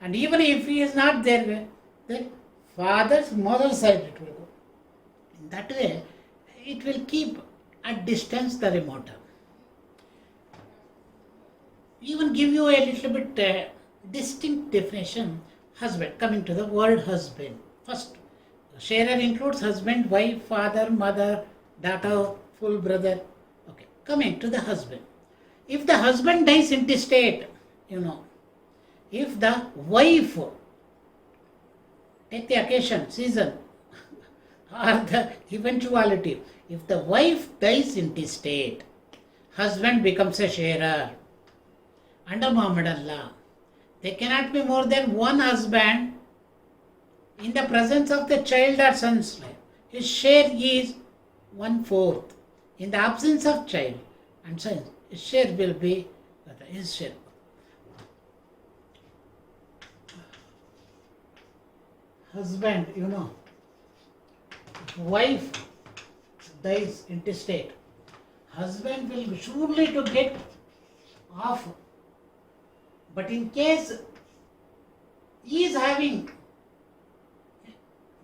And even if he is not there, then father's mother's side it will go. In that way, it will keep at distance the remoter. Even give you a little bit distinct definition. Husband, coming to the word husband. First, sharer includes husband, wife, father, mother, daughter, full brother. Okay, coming to the husband. If the husband dies intestate, if the wife, take the occasion, season, or the eventuality, if the wife dies intestate, husband becomes a sharer. Under Mohammedan law, there cannot be more than one husband in the presence of the child or son's life. His share is 1/4. In the absence of child and son, his share will be his share. Husband, if wife dies intestate, husband will surely to get off. But in case he is having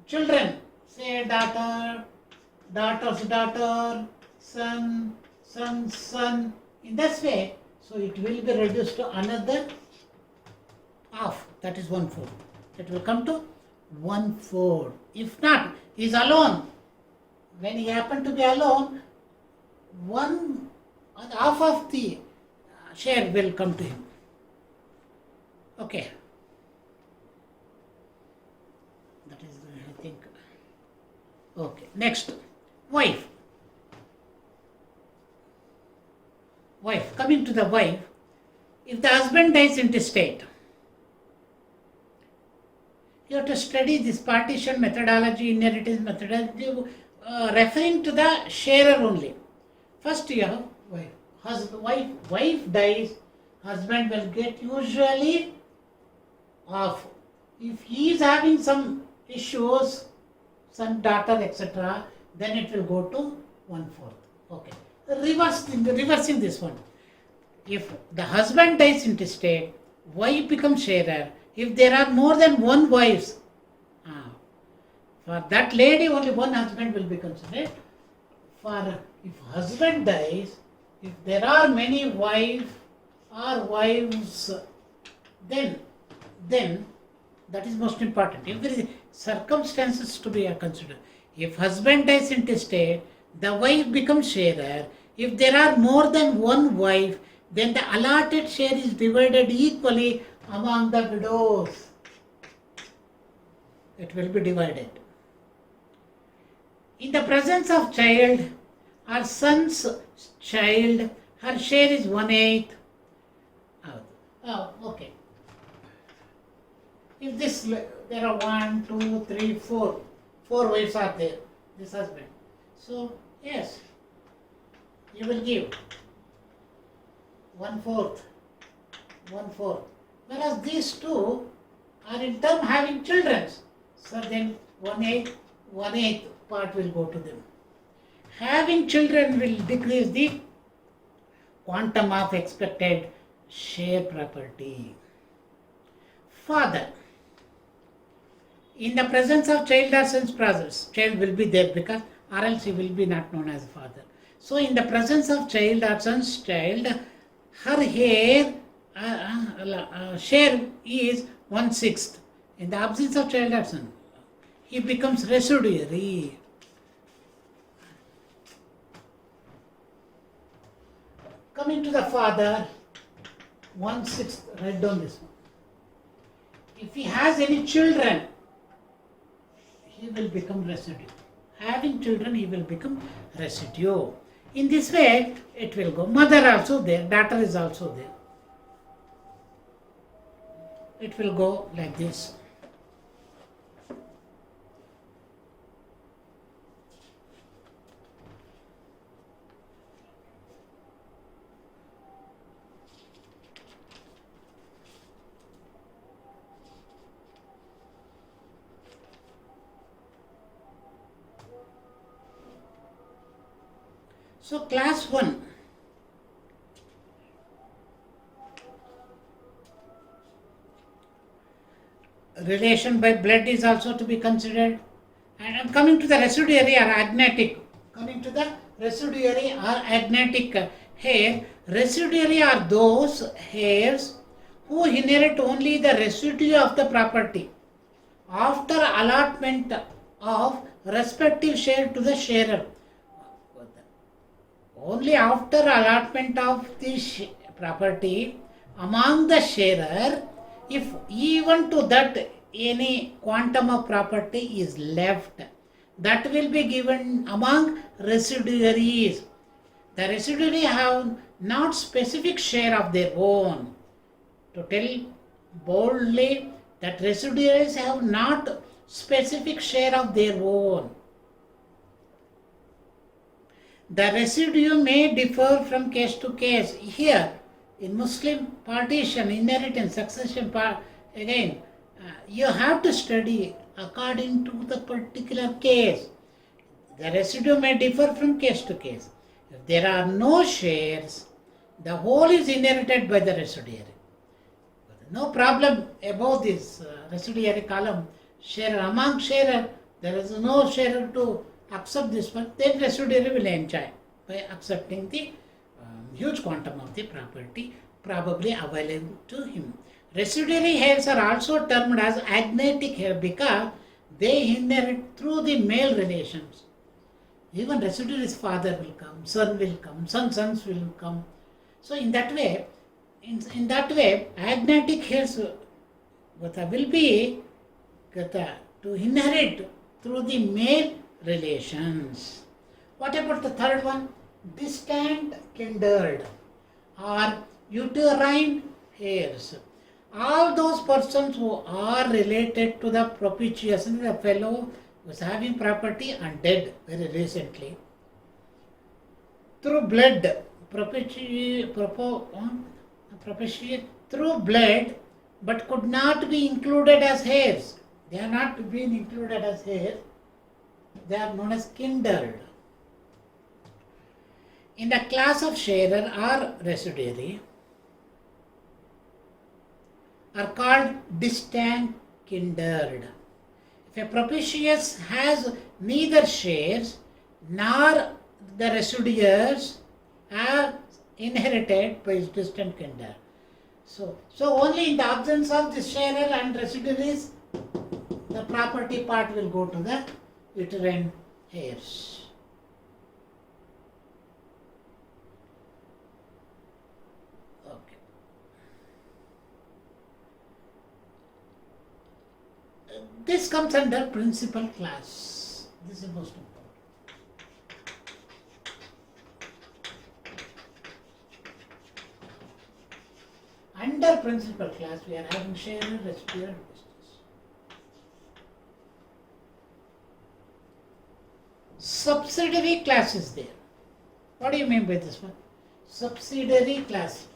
children, say daughter's daughter, son's son, in this way, so it will be reduced to another half, that is 1/4. It will come to 1/4. If not, he is alone. When he happened to be alone, half of the share will come to him. Okay. That is, I think. Okay. Next, wife. coming to the wife, if the husband dies intestate, you have to study this partition methodology, inheritance methodology, referring to the sharer only. First you have wife. Wife dies, husband will get usually half. If he is having some issues, son, daughter, etc., then it will go to 1/4. Okay. Reversing this one. If the husband dies intestate, wife becomes sharer. If there are more than one wives, for that lady only one husband will be considered. For if husband dies, if there are many wives, then that is most important. If there is circumstances to be considered. If husband dies intestate, the wife becomes sharer. If there are more than one wife, then the allotted share is divided equally among the widows. It will be divided. In the presence of child, her son's child, her share is 1/8. Okay. If there are 1, 2, 3, 4 wives are there, this husband. So, yes, you will give 1/4. Whereas these two are in turn having children. So then 1/8 part will go to them. Having children will decrease the quantum of expected share property. Father. In the presence of child or son's brothers, child will be there because or else he will be not known as father. So in the presence of child or son's child, her share is 1/6. In the absence of child or son, he becomes residuary. Coming to the father, 1/6, write down this one. If he has any children, he will become residue. Having children, he will become residue. In this way, it will go. Mother also there, daughter is also there. It will go like this. So class 1. Relation by blood is also to be considered. And coming to the residuary or agnatic. Hair. Residuary are those hairs who inherit only the residue of the property after allotment of respective share to the sharer. Only after allotment of the property among the sharer, if even to that any quantum of property is left, that will be given among residuaries. The residuary have not specific share of their own. To tell boldly that residuaries have not specific share of their own. The residue may differ from case to case. Here, in Muslim partition, inheritance, succession, again, you have to study according to the particular case. The residue may differ from case to case. If there are no shares, the whole is inherited by the residuary. No problem about this residuary column. Sharer, among sharer, there is no sharer to accept this one, then residuary will enjoy by accepting the huge quantum of the property probably available to him. Residuary heirs are also termed as agnatic heirs because they inherit through the male relations. Even residuary's father will come, son will come, sons will come. So in that way, agnatic heirs will be to inherit through the male relations. What about the third one? Distant kindred are uterine heirs. All those persons who are related to the propitious, the fellow who is having property and dead very recently, through blood, propitiate through blood, but could not be included as heirs. They are not being included as heirs. They are known as kindred. In the class of sharer or residuary are called distant kindred. If a propitious has neither shares nor the residuaries are inherited by his distant kindred. So only in the absence of the sharer and residuaries, the property part will go to the uterine heirs. This comes under principal class. This is most important. Under principal class, we are having sharer, residuary, business. Subsidiary class is there. What do you mean by this one? Subsidiary class.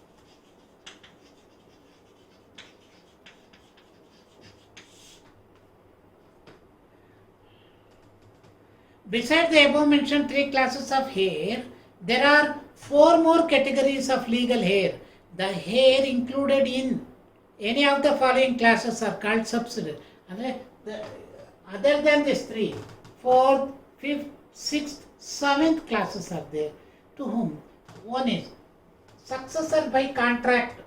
Besides the above mentioned 3 classes of heir, there are 4 more categories of legal heir. The heir included in any of the following classes are called subsidiary. Other than these 3, 4th, 5th, 6th, 7th classes are there. To whom? One is successor by contract.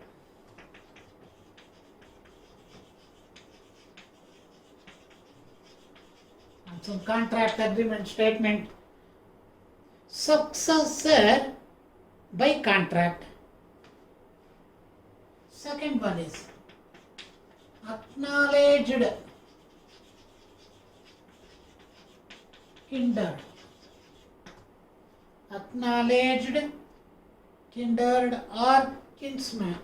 Some contract, agreement, statement. Successor by contract. Second one is acknowledged kindred. Acknowledged kindred or kinsman.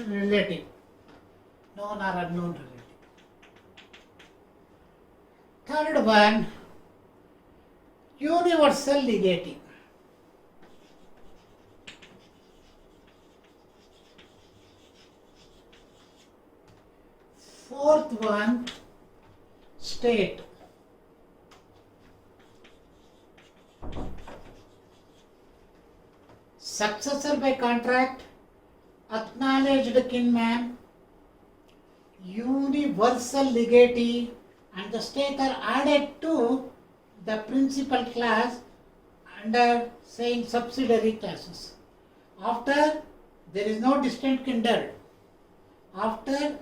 Relative. Known or unknown relative. Third one, universal legatee. Fourth one, state. Successor by contract, acknowledged kinman, universal legatee, and the state are added to the principal class under saying subsidiary classes. After, there is no distant kindred. After,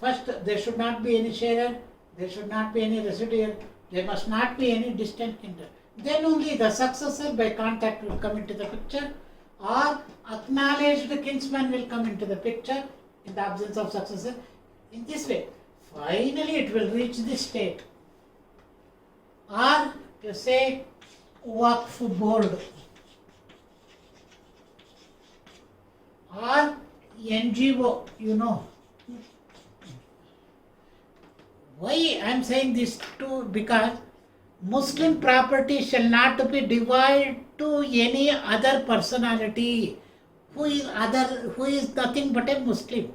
first there should not be any sharer, there should not be any residuary, there must not be any distant kindred. Then only the successor by contract will come into the picture, or acknowledged kinsman will come into the picture in the absence of successor. In this way, finally it will reach this state. Or you say Waqf board or NGO, you know. Why I am saying this too? Because Muslim property shall not be divided to any other personality who is nothing but a Muslim.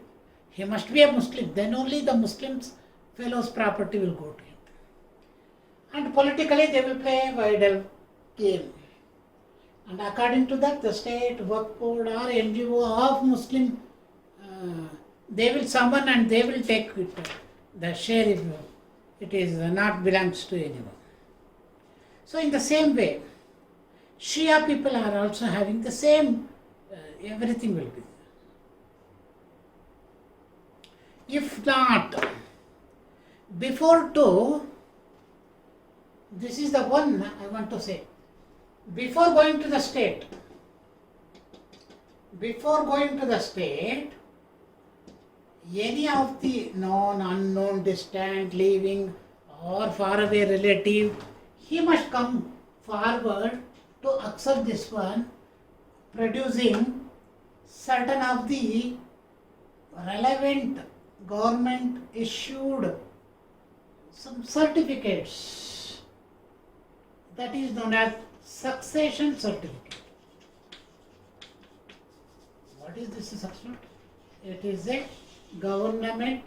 He must be a Muslim, then only the Muslims fellow's property will go to him. And politically they will play a wider game. And according to that, the state, Waqf board or NGO of Muslim, they will summon and they will take it, the share if it is not belongs to anyone. So in the same way, Shia people are also having the same, everything will be there. If not, before 2, this is the one I want to say. Before going to the state, any of the known, unknown, distant, living or faraway relative, he must come forward to accept this one, producing certain of the relevant government issued some certificates, that is known as succession certificate. What is this succession? It is a government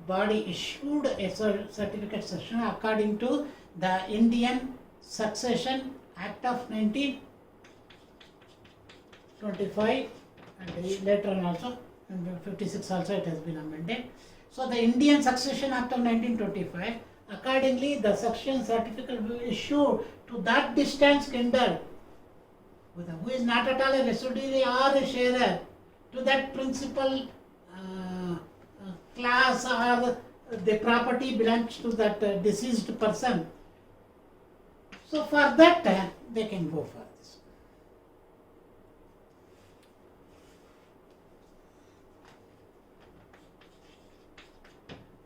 body issued a certificate section according to the Indian Succession Act of 1925, and later on also in 56 also it has been amended. So the Indian Succession Act of 1925, accordingly the succession certificate will be issued to that distant kindred who is not at all a residuary or a sharer to that principal class, or the property belongs to that deceased person. So for that they can go for this.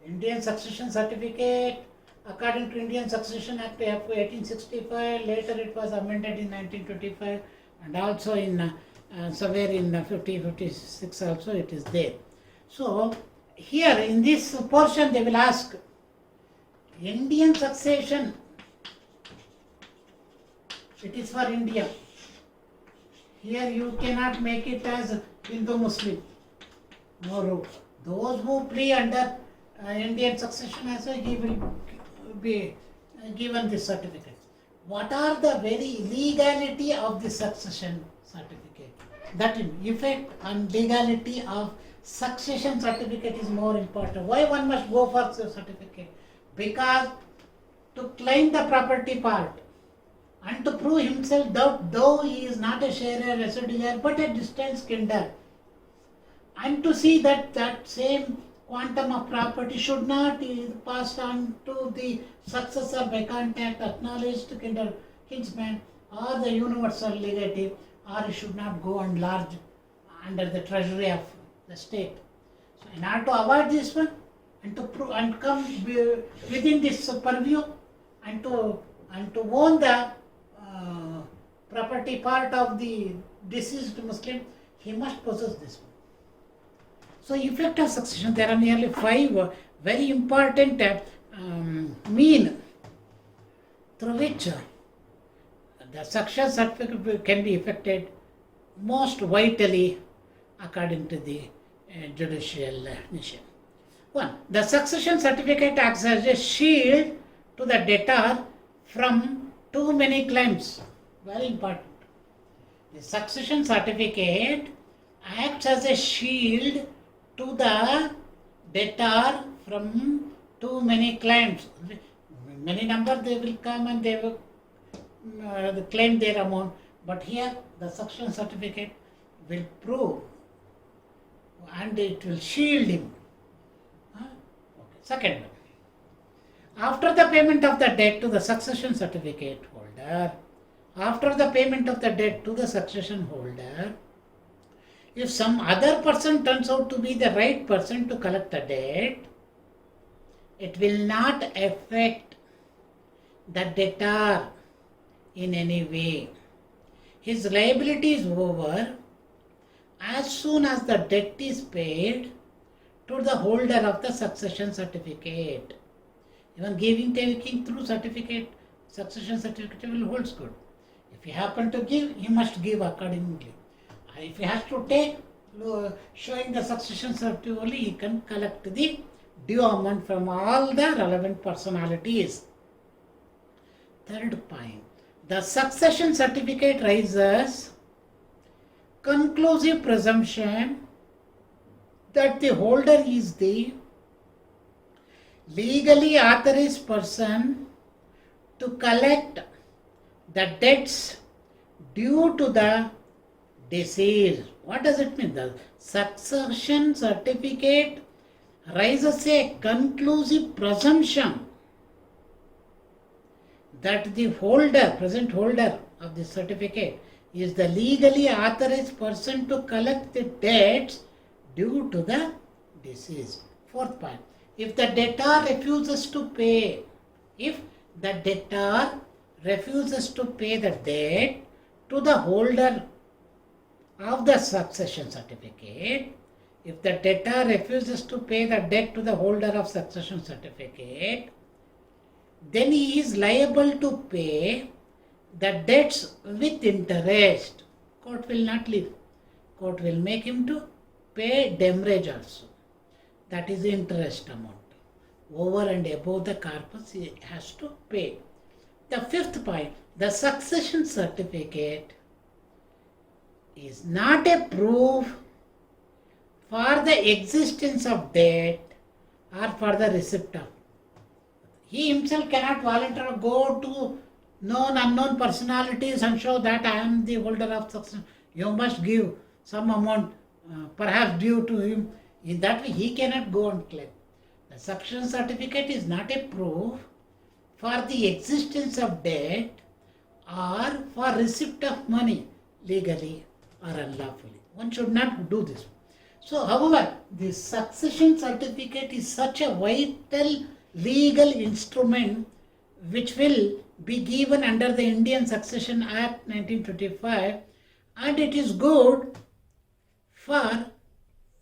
Indian Succession Certificate, according to Indian Succession Act of 1865, later it was amended in 1925, and also in somewhere in 56 also it is there. So here in this portion they will ask, Indian succession, it is for India. Here you cannot make it as Hindu-Muslim. No rule. Those who plea under Indian succession also, he will be given this certificate. What are the very legality of the succession certificate? That effect and legality of succession certificate is more important. Why one must go for the certificate? Because to claim the property part and to prove himself that though he is not a sharer, residuary, but a distant kindred, and to see that that same quantum of property should not be passed on to the successor by contact, acknowledged kinsman, or the universal legative, or it should not go and large under the treasury of the state. So in order to avoid this one, and to prove and come within this purview, and to own the property part of the deceased Muslim, he must possess this one. So effect of succession, there are nearly 5 very important means through which the succession certificate can be effected most vitally according to the judicial nation. 1. The succession certificate acts as a shield to the debtor from too many claims. Very important. The succession certificate acts as a shield to the debtor from too many claims. Many number they will come and they will claim their amount, but here the succession certificate will prove and it will shield him. Okay. Second, after the payment of the debt to the succession certificate holder, if some other person turns out to be the right person to collect the debt, it will not affect the debtor in any way. His liability is over as soon as the debt is paid to the holder of the succession certificate. Even giving, taking through certificate, succession certificate will hold good. If he happen to give, he must give accordingly. If he has to take, showing the succession certificate only, he can collect the due amount from all the relevant personalities. Third point, the succession certificate raises conclusive presumption that the holder is the legally authorized person to collect the debts due to the deceased. What does it mean? The succession certificate raises a conclusive presumption that the holder, present holder of the certificate, is the legally authorized person to collect the debts due to the deceased. Fourth point, if the debtor refuses to pay, if the debtor refuses to pay the debt to the holder of the succession certificate, if the debtor refuses to pay the debt to the holder of succession certificate, then he is liable to pay the debts with interest. Court will not leave. Court will make him to pay demurrage also. That is the interest amount. Over and above the corpus he has to pay. The fifth point, the succession certificate is not a proof for the existence of debt or for the receipt of. He himself cannot voluntarily go to known unknown personalities and show that I am the holder of succession. You must give some amount perhaps due to him. In that way he cannot go and claim. The succession certificate is not a proof for the existence of debt or for receipt of money legally or unlawfully. One should not do this. So, however, the succession certificate is such a vital legal instrument which will be given under the Indian Succession Act 1925, and it is good for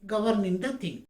governing the thing.